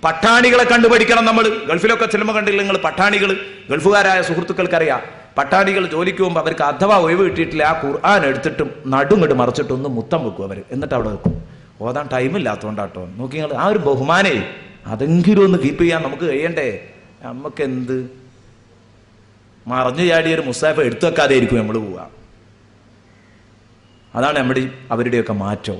പട്ടാണികളെ കണ്ടുപഠിക്കണം നമ്മൾ. ഗൾഫിലൊക്കെ ചെല്ലുമ്പോൾ കണ്ടില്ല നിങ്ങൾ പട്ടാണികൾ? ഗൾഫുകാരായ സുഹൃത്തുക്കൾക്കറിയാം, പട്ടാണികൾ ജോലിക്ക് പോകുമ്പോൾ അവർക്ക് അഥവാ ഒഴിവ് കിട്ടിയിട്ടില്ല, ആ ഖുർആൻ എടുത്തിട്ടും നടുങ്ങട് മറിച്ചിട്ടൊന്ന് മുത്തം വെക്കും അവർ. എന്നിട്ട് അവിടെ വെക്കും. ഓതാൻ ടൈമില്ലാത്തതുകൊണ്ടാട്ടോ. നോക്കി നിങ്ങൾ, ആ ഒരു ബഹുമാനേ അതെങ്കിലും ഒന്ന് കീപ്പ് ചെയ്യാൻ നമുക്ക് കഴിയണ്ടേ? നമുക്കെന്ത് മറഞ്ഞു ചാടിയൊരു മുസാഫ് എടുത്തു വെക്കാതെ ആയിരിക്കും നമ്മൾ പോവുക. അതാണ് നമ്മുടെ അവരുടെയൊക്കെ മാറ്റം.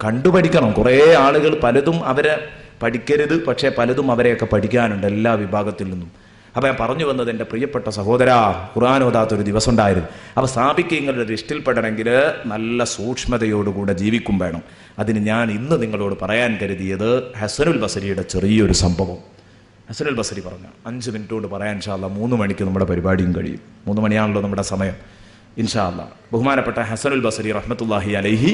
കണ്ടുപഠിക്കണം. കുറേ ആളുകൾ പലതും അവരെ പഠിക്കരുത്, പക്ഷേ പലതും അവരെയൊക്കെ പഠിക്കാനുണ്ട് എല്ലാ വിഭാഗത്തിൽ നിന്നും. അപ്പം ഞാൻ പറഞ്ഞു വന്നത്, എൻ്റെ പ്രിയപ്പെട്ട സഹോദരാ, ഖുർആൻ ഓതാത്തൊരു ദിവസം ഉണ്ടായിരുന്നു. അപ്പോൾ സ്ഥാപിക്കങ്ങളുടെ ഇഷ്ടപ്പെടണമെങ്കിൽ നല്ല സൂക്ഷ്മതയോടുകൂടെ ജീവിക്കും വേണം. അതിന് ഞാൻ ഇന്ന് നിങ്ങളോട് പറയാൻ കരുതിയത് ഹസനുൽ ബസരിയുടെ ചെറിയൊരു സംഭവം. ഹസനുൽ ബസരി പറഞ്ഞ 5 മിനിറ്റ് കൊണ്ട് പറയാൻ ഇൻഷാ അല്ലാഹ് 3 മണിക്ക് നമ്മുടെ പരിപാടിയും കഴിയും. 3 മണിയാണല്ലോ നമ്മുടെ സമയം. ഇൻഷാ അല്ലാഹ്. ബഹുമാനപ്പെട്ട ഹസനുൽ ബസരി റഹ്മത്തുള്ളാഹി അലൈഹി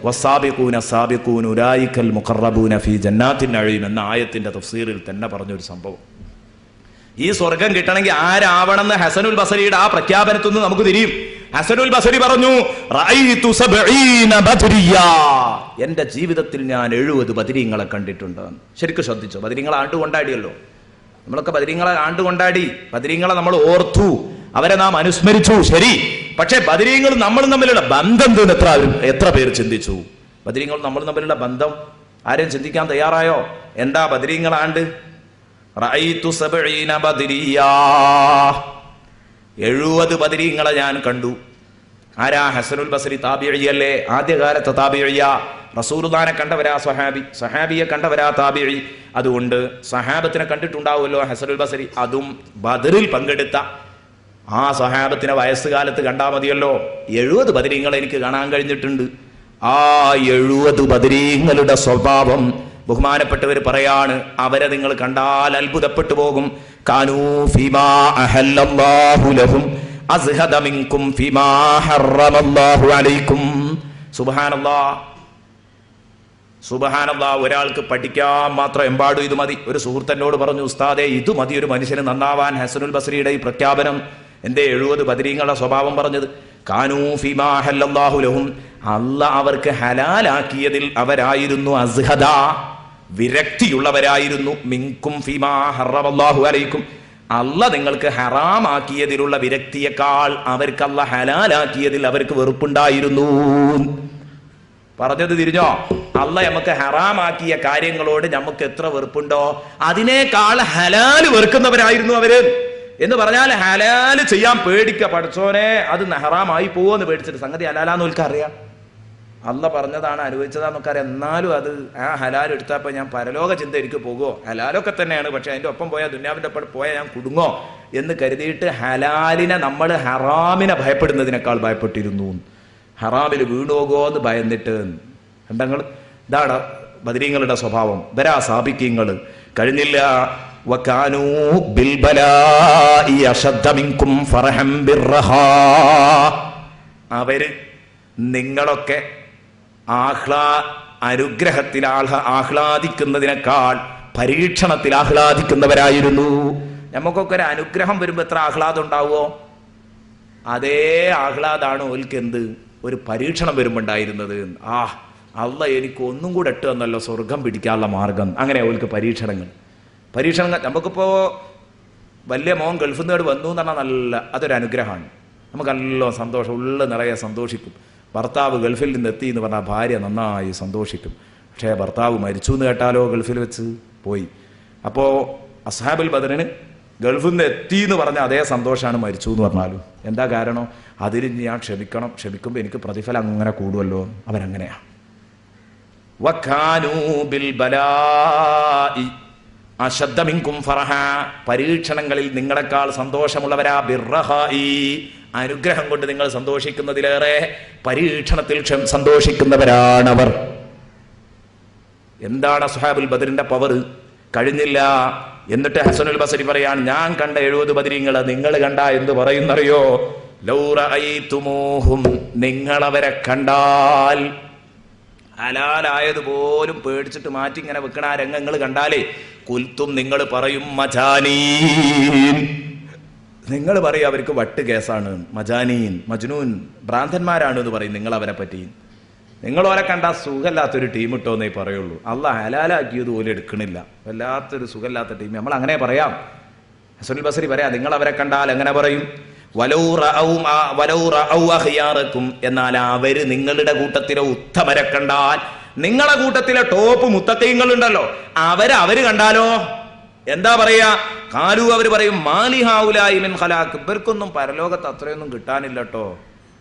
വസ്സാബിഖൂന സാബിഖൂന ഉലൈകൽ മുഖറബൂന ഫീ ജന്നാത്തിൻ നഈം എന്ന ആയത്തിന്റെ തഫ്സീറിൽ തന്നെ പറഞ്ഞൊരു സംഭവം. ഈ സ്വർഗം കിട്ടണമെങ്കിൽ ആരാവണമെന്ന് ഹസനുൽ ബസരിയുടെ ആ പ്രഖ്യാപനത്തിൽ നിന്ന് നമുക്ക് തിരിയും. ഹസനുൽ ബസരി പറഞ്ഞു, റഅയ്തു 70 ബദ്രിയ്യ, എന്റെ ജീവിതത്തിൽ ഞാൻ 70 ബദരീങ്ങളെ കണ്ടിട്ടുണ്ട്. ശരിക്കും ശ്രദ്ധിച്ചോ? ബദരീങ്ങളെ ആണ്ട് കൊണ്ടാടിയല്ലോ നമ്മളൊക്കെ. ബദരീങ്ങളെ ആണ്ട് കൊണ്ടാടി, ബദരീങ്ങളെ നമ്മൾ ഓർത്തു, അവരെ നാം അനുസ്മരിച്ചു, ശരി. പക്ഷെ ബദരീങ്ങൾ നമ്മളും തമ്മിലുള്ള ബന്ധം എത്ര പേര് ചിന്തിച്ചു? ബദരീങ്ങൾ നമ്മളും തമ്മിലുള്ള ബന്ധം ആരും ചിന്തിക്കാൻ തയ്യാറായോ? എന്താ ബദരീങ്ങളാണ്ട്? റഅയ്തു 70 ബദ്രിയ്യ, 70 ബദരീങ്ങളെ ഞാൻ കണ്ടു. ആരാ? ഹസനുൽ ബസരി താബിഈ അല്ലേ? ആദ്യകാലത്തെ താബിഈ. റസൂലുള്ളാഹിനെ കണ്ടവരാ സ്വഹാബി, സ്വഹാബിയെ കണ്ടവരാ താബിഈ. അതുകൊണ്ട് സ്വഹാബത്തിനെ കണ്ടിട്ടുണ്ടാവുമല്ലോ ഹസനുൽ ബസരി. അതും ബദറിൽ പങ്കെടുത്ത ആ സ്വഹാബത്തിനെ വയസ്സുകാലത്ത് കണ്ടാൽ മതിയല്ലോ. 70 ബദരീങ്ങളെ എനിക്ക് കാണാൻ കഴിഞ്ഞിട്ടുണ്ട്. ആ 70 ബദരീങ്ങളുടെ സ്വഭാവം ബഹുമാനപ്പെട്ടവർ പറയാണ്, അവരെ നിങ്ങൾ കണ്ടാൽ അത്ഭുതപ്പെട്ടു പോകും. കാനൂ ഫീമാ അഹല്ലല്ലാഹു ലഹും അസ്ഹദ മിൻകും ഫീമാ ഹറമല്ലാഹു അലൈക്കും. സുബ്ഹാനല്ലാഹ്, സുബ്ഹാനല്ലാഹ്. ഒരാൾക്ക് പഠിക്കാൻ മാത്രം എമ്പാടും ഇത് മതി. ഒരു സുഹൃത്തനോട് പറഞ്ഞു, ഉസ്താദേ ഇത് മതി ഒരു മനുഷ്യന് നന്നാവാൻ. ഹസനുൽ ബസരിയുടെ ഈ പ്രഖ്യാപനം എന്റെ 70 ബദരീങ്ങളുടെ സ്വഭാവം പറഞ്ഞത്. കാനൂ ഫീമാ അഹല്ലല്ലാഹു ലഹും, അല്ലാഹ് അവർക്ക് ഹലാലാക്കിയതിൽ അവരായിരുന്നു അസ്ഹദ, വിരക്തിയുള്ളവരായിരുന്നു. മിൻകും ഫീമാ ഹറമല്ലാഹു അലൈക്കും, അല്ലാഹ് നിങ്ങൾക്ക് ഹറാമാക്കിയതിലുള്ള വിരക്തിയേക്കാൾ അവർക്ക് അല്ലാഹ് ഹലാലാക്കിയതിൽ അവർക്ക് വെറുപ്പുണ്ടായിരുന്നു. പറഞ്ഞത് തിരിഞ്ഞോ? അല്ലാഹ് നമുക്ക് ഹറാമാക്കിയ കാര്യങ്ങളോട് നമുക്ക് എത്ര വെറുപ്പുണ്ടോ അതിനേക്കാൾ ഹലാല് വെറുക്കുന്നവരായിരുന്നു അവര്. എന്ന് പറഞ്ഞാൽ ഹലാല് ചെയ്യാൻ പേടിക്ക, പഠിച്ചോനെ അത് ഹറാമായി പോവെന്ന് പേടിച്ചിട്ട്. സംഗതി ഹലാലാന്ന് ഓൽക്ക് അറിയാം, അല്ലാഹ് പറഞ്ഞതാണ്, അനുഭവിച്ചതാന്നൊക്കെ അറിയാം. എന്നാലും അത് ആ ഹലാൽ എടുത്തപ്പോൾ ഞാൻ പരലോക ചിന്ത എനിക്ക് പോകുമോ? ഹലാലൊക്കെ തന്നെയാണ്, പക്ഷെ അതിൻ്റെ ഒപ്പം പോയാൽ ദുന്യാവിൻ്റെ ഒപ്പം പോയാൽ ഞാൻ കുടുങ്ങോ എന്ന് കരുതിയിട്ട് ഹലാലിനെ നമ്മൾ ഹറാമിനെ ഭയപ്പെടുന്നതിനേക്കാൾ ഭയപ്പെട്ടിരുന്നു. ഹറാമിൽ വീണുപോകുമോ എന്ന് ഭയന്നിട്ട്. കണ്ടങ്ങൾ, ഇതാണ് ബദരീങ്ങളുടെ സ്വഭാവം. ബരാ സാബിക്കീങ്ങൾ കഴിഞ്ഞില്ല. വകാനൂ ബിൽ ബലാഇ അശദ്ദ മിൻകും ഫർഹം ബിർറഹാ, അവര് നിങ്ങളൊക്കെ അനുഗ്രഹത്തിൽ ആഹ്ലാദിക്കുന്നതിനേക്കാൾ പരീക്ഷണത്തിൽ ആഹ്ലാദിക്കുന്നവരായിരുന്നു. നമുക്കൊക്കെ ഒരു അനുഗ്രഹം വരുമ്പോൾ എത്ര ആഹ്ലാദം ഉണ്ടാവുമോ അതേ ആഹ്ലാദാണ് ഓൽക്ക് എന്ത് ഒരു പരീക്ഷണം വരുമ്പോൾ ഉണ്ടായിരുന്നത്. അല്ലാഹ് എനിക്ക് ഒന്നും കൂടെ ഇട്ട് തന്നല്ലോ സ്വർഗം പിടിക്കാനുള്ള മാർഗം. അങ്ങനെ ഓൽക്ക് പരീക്ഷണങ്ങൾ. നമുക്കിപ്പോ വലിയ മോൻ ഗൾഫിൽ നിന്ന് വന്നു എന്ന് പറഞ്ഞാൽ നല്ല അതൊരു അനുഗ്രഹമാണ്. നമുക്ക് നല്ല സന്തോഷം, ഉള്ള നിറയെ സന്തോഷിക്കും. ഭർത്താവ് ഗൾഫിൽ നിന്ന് എത്തി എന്ന് പറഞ്ഞാൽ ഭാര്യ നന്നായി സന്തോഷിക്കും. പക്ഷേ ഭർത്താവ് മരിച്ചു എന്ന് കേട്ടാലോ, ഗൾഫിൽ വെച്ച് പോയി. അപ്പോൾ അസ്ഹാബുൽ ബദറിന് ഗൾഫിൽ നിന്ന് എത്തി എന്ന് പറഞ്ഞാൽ അതേ സന്തോഷമാണ് മരിച്ചു എന്ന് പറഞ്ഞാലും. എന്താ കാരണം? അതിന് ഞാൻ ക്ഷമിക്കണം, ക്ഷമിക്കുമ്പോൾ എനിക്ക് പ്രതിഫലം അങ്ങനെ കൂടുമല്ലോ. അവരങ്ങനെയാണ്. വകാനൂ ബിൽ ബലാഇ അശദ്ദ മിൻകും ഫർഹ, പരീക്ഷണങ്ങളിൽ നിങ്ങളെക്കാൾ സന്തോഷമുള്ളവരാ. ബിർറഹാഇ, അനുഗ്രഹം കൊണ്ട് നിങ്ങൾ സന്തോഷിക്കുന്നതിലേറെ പരീക്ഷണത്തിൽ സന്തോഷിക്കുന്നവരാണവർ. എന്താണ് അസ്ഹാബുൽ ബദറിന്റെ പവർ? കഴിഞ്ഞില്ല. എന്നിട്ട് ഹസനുൽ ബസരി പറയാൻ, ഞാൻ കണ്ട 70 ബദരീങ്ങളെ നിങ്ങൾ കണ്ട എന്ത് പറയുന്നറിയോ? ലൗ റഅയ്തുമൂഹും, നിങ്ങളവരെ കണ്ടാൽ, ഹലാലായതുപോലും പേടിച്ചിട്ട് മാറ്റി ഇങ്ങനെ വെക്കണ ആ രംഗങ്ങൾ കണ്ടാലേ, കുൽത്തും നിങ്ങൾ പറയും മജാനീൻ, നിങ്ങൾ പറയും അവർക്ക് വട്ട് കേസാണ്, മജാനീൻ മജ്നൂൻ ഭ്രാന്തന്മാരാണ് എന്ന് പറയും നിങ്ങൾ അവരെ പറ്റി. നിങ്ങളോരെ കണ്ടാൽ സുഖമില്ലാത്തൊരു ടീം ഇട്ടോന്നേ പറയുള്ളൂ. അല്ലാഹ് ഹലാലാക്കിയത് പോലും എടുക്കണില്ല, വല്ലാത്തൊരു സുഖമില്ലാത്ത ടീം, നമ്മൾ അങ്ങനെ പറയാം. ഹസനുൽ ബസരി പറയാം, നിങ്ങൾ അവരെ കണ്ടാൽ എങ്ങനെ പറയും? എന്നാൽ അവര് നിങ്ങളുടെ കൂട്ടത്തിലെ ഉത്തമരെ കണ്ടാൽ, നിങ്ങളെ കൂട്ടത്തിലെ ടോപ്പ് മുത്തഖീങ്ങൾ ഉണ്ടല്ലോ, അവര് കണ്ടാലോ എന്താ പറയാ? കാലു, അവര് പറയും മാലിഹാഉലായി മിൻ ഖലാഖ്, ഇവർക്കൊന്നും പരലോകത്ത് അത്രയൊന്നും കിട്ടാനില്ല കേട്ടോ,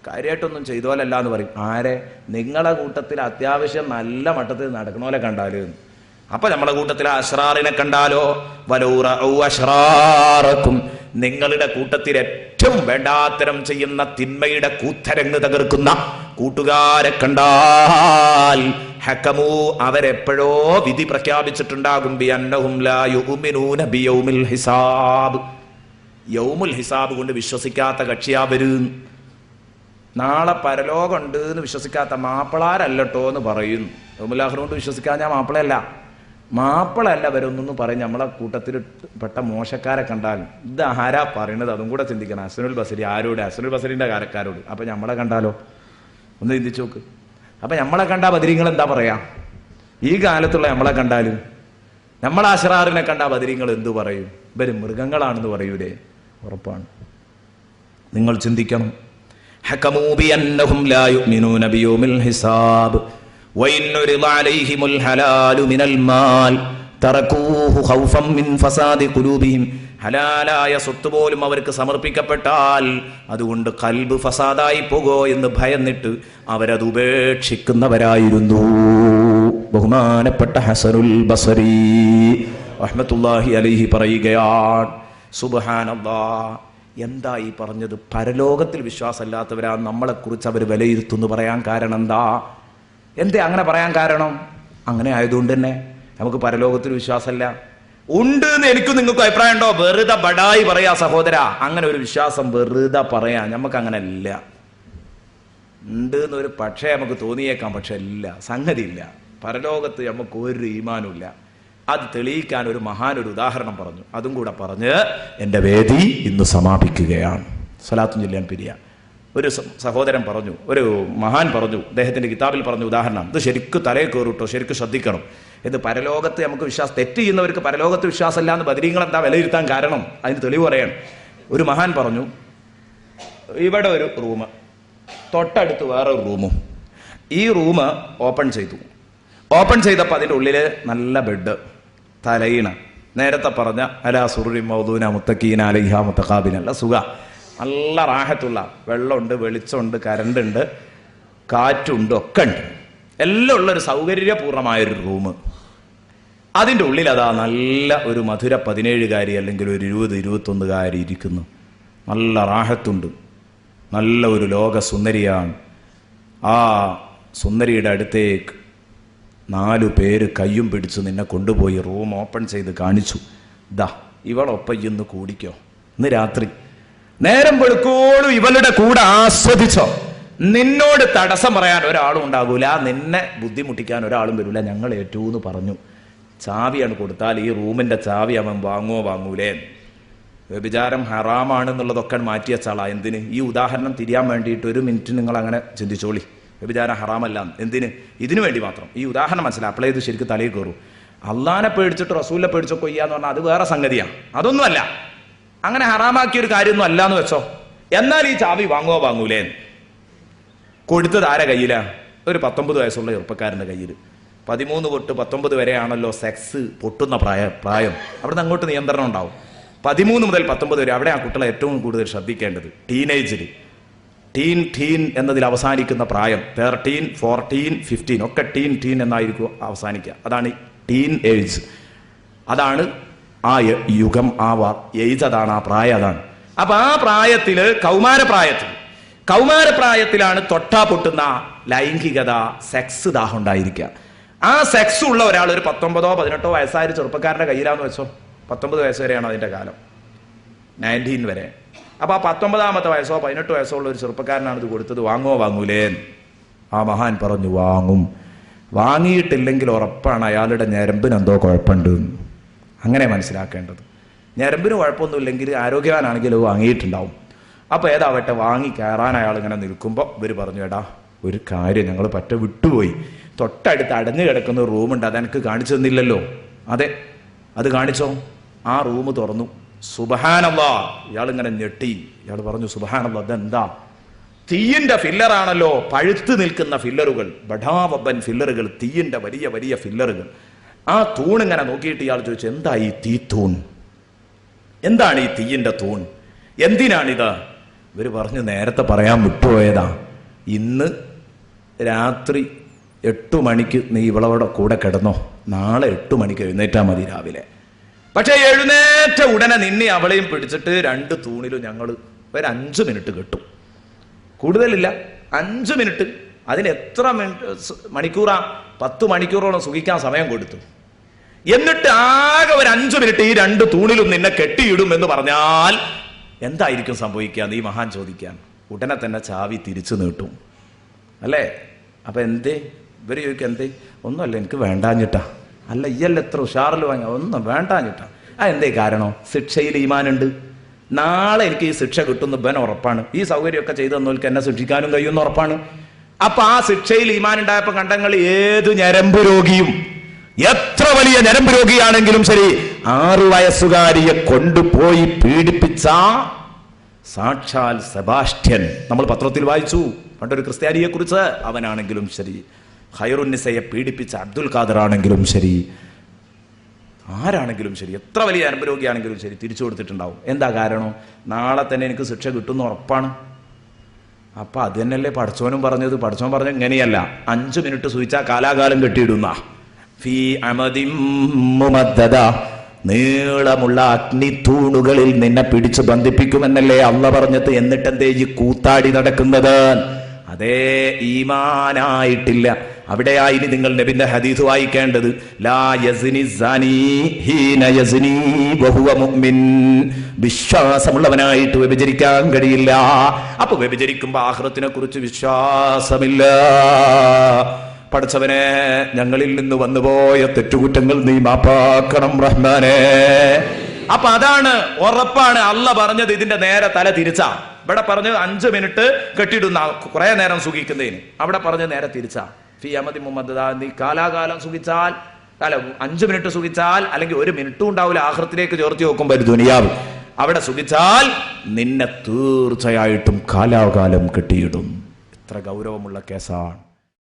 കാര്യമായിട്ടൊന്നും ചെയ്തോലല്ല എന്ന് പറയും. ആരെ? നിങ്ങളെ കൂട്ടത്തിൽ അത്യാവശ്യം നല്ല മട്ടത്തിൽ നടക്കണോലെ കണ്ടാല്. അപ്പൊ നമ്മളെ കൂട്ടത്തിലെ അശ്റാറിനെ കണ്ടാലോ? അശ്റാറക്കും, നിങ്ങളുടെ കൂട്ടത്തിൽ ഏറ്റവും വേണ്ടാത്തരം ചെയ്യുന്ന തിന്മയുടെ കൂത്തരങ്ങ് തകർക്കുന്ന കൂട്ടുകാരെ കണ്ടാൽ, ഹക്കമു, അവരെപ്പോഴോ വിധി പ്രഖ്യാപിച്ചിട്ടുണ്ടാകും, ബിഅന്നഹും ലാ യുഅ്മിനൂന ബിയൗമിൽ ഹിസാബ്, യൗമുൽ ഹിസാബ് കൊണ്ട് വിശ്വസിക്കാത്ത കക്ഷിയാവര്. നാളെ പരലോകമുണ്ട് എന്ന് വിശ്വസിക്കാത്ത മാപ്പിളാരല്ലോ എന്ന് പറയുന്നു. യൗമുൽ കൊണ്ട് വിശ്വസിക്കാൻ ഞാൻ മാപ്പിളയല്ല, മാപ്പിളല്ല അവരൊന്നും പറയും. നമ്മളെ കൂട്ടത്തിൽ പെട്ട മോശക്കാരെ കണ്ടാൽ ഇത് ആരാ പറയണത് അതും കൂടെ ചിന്തിക്കണം. ഹസനുൽ ബസരി ആരോട്? ഹസനുൽ ബസരിന്റെ കാരക്കാരോട്. അപ്പൊ നമ്മളെ കണ്ടാലോ? ഒന്ന് ചിന്തിച്ചു നോക്ക്. അപ്പൊ നമ്മളെ കണ്ടാ ബദരീങ്ങൾ എന്താ പറയാ? ഈ കാലത്തുള്ള നമ്മളെ കണ്ടാലും നമ്മളെ അശ്റാറിനെ കണ്ടാ ബദരീങ്ങൾ എന്തു പറയും? ഇവര് മൃഗങ്ങളാണെന്ന് പറയൂലേ? ഉറപ്പാണ്. നിങ്ങൾ ചിന്തിക്കണം. ഹകമൂ ബിഅന്നഹും ലാ യുഅ്മിനൂന ബിയൗമിൽ ഹിസാബ് വഇന്നുരിദ അലൈഹിമുൽ ഹലാലു മിനൽ മാൽ തറകൂഹു ഖൗഫൻ മിൻ ഫസാദി ഖുലൂബിഹിം. ഹലാലായ സ്വത്ത് പോലും അവർക്ക് സമർപ്പിക്കപ്പെട്ടാൽ അതുകൊണ്ട് ഖൽബ് ഫസാദായി പോകോ എന്ന് ഭയന്നിട്ട് അവരത് ഉപേക്ഷിക്കുന്നവരായിരുന്നു. ബഹുമാനപ്പെട്ട ഹസനുൽ ബസരി റഹ്മത്തുള്ളാഹി അലൈഹി പറയുകയാണ്, സുബ്ഹാനല്ലാഹ്, എന്താ ഈ പറഞ്ഞത്? പരലോകത്തിൽ വിശ്വാസമില്ലാത്തവരാ നമ്മളെക്കുറിച്ച് അവർ വിലയിരുത്തുന്നു പറയാൻ കാരണം എന്താ? എന്തേ അങ്ങനെ പറയാൻ കാരണം? അങ്ങനെ ആയതുകൊണ്ട് തന്നെ നമുക്ക് പരലോകത്തിൽ വിശ്വാസമില്ല. ഉണ്ട് എന്ന് എനിക്കും നിങ്ങൾക്കും അഭിപ്രായം ഉണ്ടോ? വെറുതെ ബടായി പറയാ സഹോദര, അങ്ങനെ ഒരു വിശ്വാസം വെറുതെ പറയാ. നമുക്ക് അങ്ങനെ ഇല്ല. ഉണ്ട് എന്നൊരു പക്ഷേ നമുക്ക് തോന്നിയേക്കാം, പക്ഷെ ഇല്ല, സംഗതി ഇല്ല. പരലോകത്ത് നമുക്ക് ഒരു ഈമാനും ഇല്ല. അത് തെളിയിക്കാൻ ഒരു മഹാൻ ഒരു ഉദാഹരണം പറഞ്ഞു. അതും കൂടെ പറഞ്ഞ് എൻ്റെ വേദി ഇന്ന് സമാപിക്കുകയാണ്. സ്വലാത്തും ചൊല്ലാൻ പിരിയ ഒരു സഹോദരൻ പറഞ്ഞു, ഒരു മഹാൻ പറഞ്ഞു, അദ്ദേഹത്തിന്റെ കിതാബിൽ പറഞ്ഞു ഉദാഹരണം. ഇത് ശരിക്കും തലയിൽ കയറിട്ടോ, ശരിക്കും ശ്രദ്ധിക്കണം. ഇത് പരലോകത്ത് നമുക്ക് വിശ്വാസം, തെറ്റ് ചെയ്യുന്നവർക്ക് പരലോകത്ത് വിശ്വാസമില്ല എന്ന് ബദരീങ്ങൾ എന്താ വിലയിരുത്താൻ കാരണം? അതിന് തെളിവ് പറയാണ്. ഒരു മഹാൻ പറഞ്ഞു, ഇവിടെ ഒരു റൂം, തൊട്ടടുത്ത് വേറെ ഒരു റൂമും. ഈ റൂം ഓപ്പൺ ചെയ്തു. ഓപ്പൺ ചെയ്തപ്പോൾ അതിൻ്റെ ഉള്ളിൽ നല്ല ബെഡ്, തലയിണ, നേരത്തെ പറഞ്ഞ അലാ സുറുരി മൗദൂന മുത്തക്കീന അലൈഹ മുത്തഖാബിൻ, നല്ല സുഖ, നല്ല റാഹത്തുള്ള, വെള്ളമുണ്ട്, വെളിച്ചമുണ്ട്, കറണ്ട് ഉണ്ട്, കാറ്റുണ്ട്, ഒക്കെ ഉണ്ട്, എല്ലാം ഉള്ളൊരു സൗകര്യപൂർണമായൊരു റൂം. അതിൻ്റെ ഉള്ളിൽ അതാ നല്ല ഒരു മധുര 17കാരി അല്ലെങ്കിൽ ഒരു 20-21കാരി ഇരിക്കുന്നു. നല്ല റാഹത്തുണ്ട്, നല്ല ഒരു ലോക സുന്ദരിയാണ്. ആ സുന്ദരിയുടെ അടുത്തേക്ക് 4 പേര് കയ്യും പിടിച്ച് നിന്നെ കൊണ്ടുപോയി റൂം ഓപ്പൺ ചെയ്ത് കാണിച്ചു. ദാ ഇവളൊപ്പം ഇന്ന് കൂടിക്കോ, ഇന്ന് രാത്രി നേരം വെളുക്കോളും ഇവളുടെ കൂടെ ആസ്വദിച്ചോ. നിന്നോട് തടസ്സം പറയാൻ ഒരാളും ഉണ്ടാകൂല, നിന്നെ ബുദ്ധിമുട്ടിക്കാൻ ഒരാളും വരില്ല. ഞങ്ങൾ ഏറ്റൂന്ന് പറഞ്ഞു. ചാവിയാണ് കൊടുത്താൽ ഈ റൂമിന്റെ ചാവി അവൻ വാങ്ങൂലേ? വ്യഭിചാരം ഹറാമാണെന്നുള്ളതൊക്കെ മാറ്റി വെച്ചാളാ. എന്തിന്? ഈ ഉദാഹരണം തിരിയാൻ വേണ്ടിയിട്ട് 1 മിനിറ്റ് നിങ്ങൾ അങ്ങനെ ചിന്തിച്ചോളി. വ്യഭിചാരം ഹറാമല്ല എന്തിന്? ഇതിനു വേണ്ടി മാത്രം. ഈ ഉദാഹരണം മനസ്സിലായി. അപ്പോഴേ ഇത് ശരിക്കും തലയിൽ കയറും. അള്ളാനെ പേടിച്ചിട്ട് റസൂലിനെ പേടിച്ചോ കൊയ്യാന്ന് പറഞ്ഞാൽ അത് വേറെ സംഗതിയാണ്. അതൊന്നുമല്ല, അങ്ങനെ ഹറാമാക്കിയ ഒരു കാര്യമൊന്നും അല്ല എന്ന് വെച്ചോ. എന്നാൽ ഈ ചാവി വാങ്ങൂലേ? കൊടുത്തത് ആരെ കയ്യിലാ? ഒരു 19 വയസ്സുള്ള ചെറുപ്പക്കാരൻ്റെ കയ്യിൽ. 13 തൊട്ട് 19 വരെയാണല്ലോ സെക്സ് പൊട്ടുന്ന പ്രായം. അവിടുന്ന് അങ്ങോട്ട് നിയന്ത്രണം ഉണ്ടാവും. 13 മുതൽ 19 വരെ അവിടെ ആ കുട്ടികളെ ഏറ്റവും കൂടുതൽ ശ്രദ്ധിക്കേണ്ടത്. ടീനേജിൽ, ടീൻ എന്നതിൽ അവസാനിക്കുന്ന പ്രായം. 13, 14, 15 ഒക്കെ ടീൻ എന്നായിരിക്കും അവസാനിക്കുക. അതാണ് ടീൻ ഏജ്. അതാണ് ആ യുഗം, ആ ഏജ്, അതാണ് ആ പ്രായം. അതാണ്. അപ്പൊ ആ പ്രായത്തില് കൗമാരപ്രായത്തിലാണ് തൊട്ടാ പൊട്ടുന്ന ലൈംഗികത, സെക്സ് ദാഹം ഉണ്ടായിരിക്കുക. ആ സെക്സ് ഉള്ള ഒരാൾ ഒരു 19 18 വയസ്സായ ചെറുപ്പക്കാരന്റെ കയ്യിലാന്ന് വെച്ചോ. 19 വയസ്സ് വരെയാണ് അതിന്റെ കാലം, 19 വരെ. അപ്പൊ ആ 19ാമത്തെ വയസ്സോ 18 വയസ്സോ ഉള്ള ഒരു ചെറുപ്പക്കാരനാണ് ഇത് കൊടുത്തത്. വാങ്ങൂലേ? ആ മഹാൻ പറഞ്ഞു, വാങ്ങും. വാങ്ങിയിട്ടില്ലെങ്കിൽ ഉറപ്പാണ് അയാളുടെ ഞരമ്പിന് എന്തോ കുഴപ്പമുണ്ട്. അങ്ങനെ മനസ്സിലാക്കേണ്ടത്. ഞരമ്പിന് കുഴപ്പമൊന്നുമില്ലെങ്കിൽ ആരോഗ്യവാനാണെങ്കിൽ വാങ്ങിയിട്ടുണ്ടാവും. അപ്പൊ ഏതാവട്ടെ, വാങ്ങി കയറാൻ അയാൾ ഇങ്ങനെ നിൽക്കുമ്പോൾ ഇവർ പറഞ്ഞു, എടാ ഒരു കാര്യം ഞങ്ങൾ വിട്ടുപോയി. തൊട്ടടുത്ത് അടഞ്ഞു കിടക്കുന്ന റൂമുണ്ട്, അതെനിക്ക് കാണിച്ചു തന്നില്ലല്ലോ. അതെ, അത് കാണിച്ചോ. ആ റൂം തുറന്നു. സുബ്ഹാനല്ലാഹ്, ഇയാളിങ്ങനെ ഞെട്ടി. ഇയാൾ പറഞ്ഞു, സുബ്ഹാനല്ലാഹ്, അതെന്താ? തീയിന്റെ ഫില്ലറാണല്ലോ, പഴുത്ത് നിൽക്കുന്ന ഫില്ലറുകൾ, ബഡാവബൻ ഫില്ലറുകൾ, തീയിന്റെ വലിയ വലിയ ഫില്ലറുകൾ. ആ തൂണിങ്ങനെ നോക്കിയിട്ട് ഇയാൾ ചോദിച്ചു, എന്താ ഈ തീ തൂൺ? എന്താണ് ഈ തീയിന്റെ തൂൺ? എന്തിനാണിത്? ഇവർ പറഞ്ഞു, നേരത്തെ പറയാൻ വിട്ടുപോയതാ. ഇന്ന് രാത്രി 8 മണിക്ക് നീ ഇവളോടെ കൂടെ കിടന്നോ, നാളെ 8 മണിക്ക് എഴുന്നേറ്റാ മതി രാവിലെ. പക്ഷെ എഴുന്നേറ്റ ഉടനെ നിന്നെ അവളെയും പിടിച്ചിട്ട് 2 തൂണിലും ഞങ്ങൾ ഒരു 5 മിനിറ്റ് കെട്ടും. കൂടുതലില്ല, 5 മിനിറ്റ്. അതിന് എത്ര മണിക്കൂറാ? 10 മണിക്കൂറോളം സുഖിക്കാൻ സമയം കൊടുത്തു. എന്നിട്ട് ആകെ ഒരു 5 മിനിറ്റ് ഈ 2 തൂണിലും നിന്നെ കെട്ടിയിടും എന്ന് പറഞ്ഞാൽ എന്തായിരിക്കും സംഭവിക്കുക? ഈ മഹാൻ ചോദിക്കാൻ. ഉടനെ തന്നെ ചാവി തിരിച്ചു നീട്ടും അല്ലേ? അപ്പം എന്തേ ഇവർ ചോദിക്കും, എന്തേ? ഒന്നുമല്ല, എനിക്ക് വേണ്ടാഞ്ഞിട്ടാ. അല്ല, ഇയല്ല എത്ര ഉഷാറിൽ വാങ്ങിയ, ഒന്നും വേണ്ടാഞ്ഞിട്ടാ. എന്തേ കാരണം? ശിക്ഷയിൽ ഈമാനുണ്ട്. നാളെ എനിക്ക് ഈ ശിക്ഷ കിട്ടുന്ന ബൻ ഉറപ്പാണ്. ഈ സൗകര്യമൊക്കെ ചെയ്തു തന്നവർക്ക് എന്നെ ശിക്ഷിക്കാനും കഴിയുമെന്ന് ഉറപ്പാണ്. അപ്പൊ ആ ശിക്ഷയിൽ ഈമാൻ ഉണ്ടായപ്പോ കണ്ടങ്ങൾ ഏത് ഞരമ്പ് രോഗിയും, എത്ര വലിയ ഞരമ്പ് രോഗിയാണെങ്കിലും ശരി, 6 വയസ്സുകാരിയെ കൊണ്ടുപോയി പീഡിപ്പിച്ച സാക്ഷാൽ സെബാസ്റ്റ്യൻ, നമ്മൾ പത്രത്തിൽ വായിച്ചു പണ്ടൊരു ക്രിസ്ത്യാനിയെ കുറിച്ച്, അവനാണെങ്കിലും ശരി, ഖൈറുന്നിസയെ പീഡിപ്പിച്ച അബ്ദുൽ ഖാദർ ആണെങ്കിലും ശരി, ആരാണെങ്കിലും ശരി, എത്ര വലിയ ഞരമ്പ് രോഗിയാണെങ്കിലും ശരി, തിരിച്ചു കൊടുത്തിട്ടുണ്ടാവും. എന്താ കാരണം? നാളെ തന്നെ എനിക്ക് ശിക്ഷ കിട്ടുന്ന ഉറപ്പാണ്. അപ്പൊ അത് തന്നെയല്ലേ പഠിച്ചവനും പറഞ്ഞത്. പഠിച്ചവൻ പറഞ്ഞത് ഇങ്ങനെയല്ല, 5 മിനിറ്റ് സൂചിച്ചാൽ കാലാകാലം കെട്ടിയിടുന്ന ഫീ അമദിൻ മുമദ്ദദ, നീളമുള്ള അഗ്നിത്തൂണുകളിൽ നിന്നെ പിടിച്ചു ബന്ധിപ്പിക്കുമെന്നല്ലേ അള്ള പറഞ്ഞത്. എന്നിട്ടെന്തേ ഈ കൂത്താടി നടക്കുന്നത്? അതേ ഈമാനായിട്ടില്ല. അവിടെയായി നിങ്ങൾ നബിന്റെ ഹദീസ് വായിക്കേണ്ടത്. ലാ യസ്നി സാനി ഹീന യസ്നി വഹുവ മുഅ്മിൻ, വിശ്വാസമുള്ളവനായിട്ട് വ്യഭിചരിക്കാൻ കഴിയില്ല. അപ്പൊ വ്യഭിചരിക്കുമ്പോ ആഖിറത്തിനെ കുറിച്ച് വിശ്വാസമില്ല. പഠിച്ചവനെ, ഞങ്ങളിൽ നിന്ന് വന്നുപോയ തെറ്റുകുറ്റങ്ങൾ നീ മാപ്പാക്കണം റഹ്മാനെ. അപ്പൊ അതാണ് ഉറപ്പാണ്. അള്ള പറഞ്ഞത് ഇതിന്റെ നേരെ തല തിരിച്ചാ. ഇവിടെ പറഞ്ഞത് 5 മിനിറ്റ് കെട്ടിടുന്ന കുറെ നേരം സുഖിക്കുന്നതിന്, അവിടെ പറഞ്ഞത് നേരെ തിരിച്ചാ. ഫീ അമദി മുഹമ്മദ്, നീ കാലാകാലം സുഖിച്ചാൽ, അല്ല 5 മിനിറ്റ് സുഖിച്ചാൽ, അല്ലെങ്കിൽ 1 മിനിറ്റും ഉണ്ടാവില്ല ആഖിറത്തിലേക്ക് ചേർത്ത് നോക്കുമ്പോ ഒരു ദുനിയാവ്, അവിടെ സുഖിച്ചാൽ നിന്നെ തീർച്ചയായിട്ടും കാലാകാലം കെട്ടിയിടും. ഇത്ര ഗൗരവമുള്ള കേസാണ്.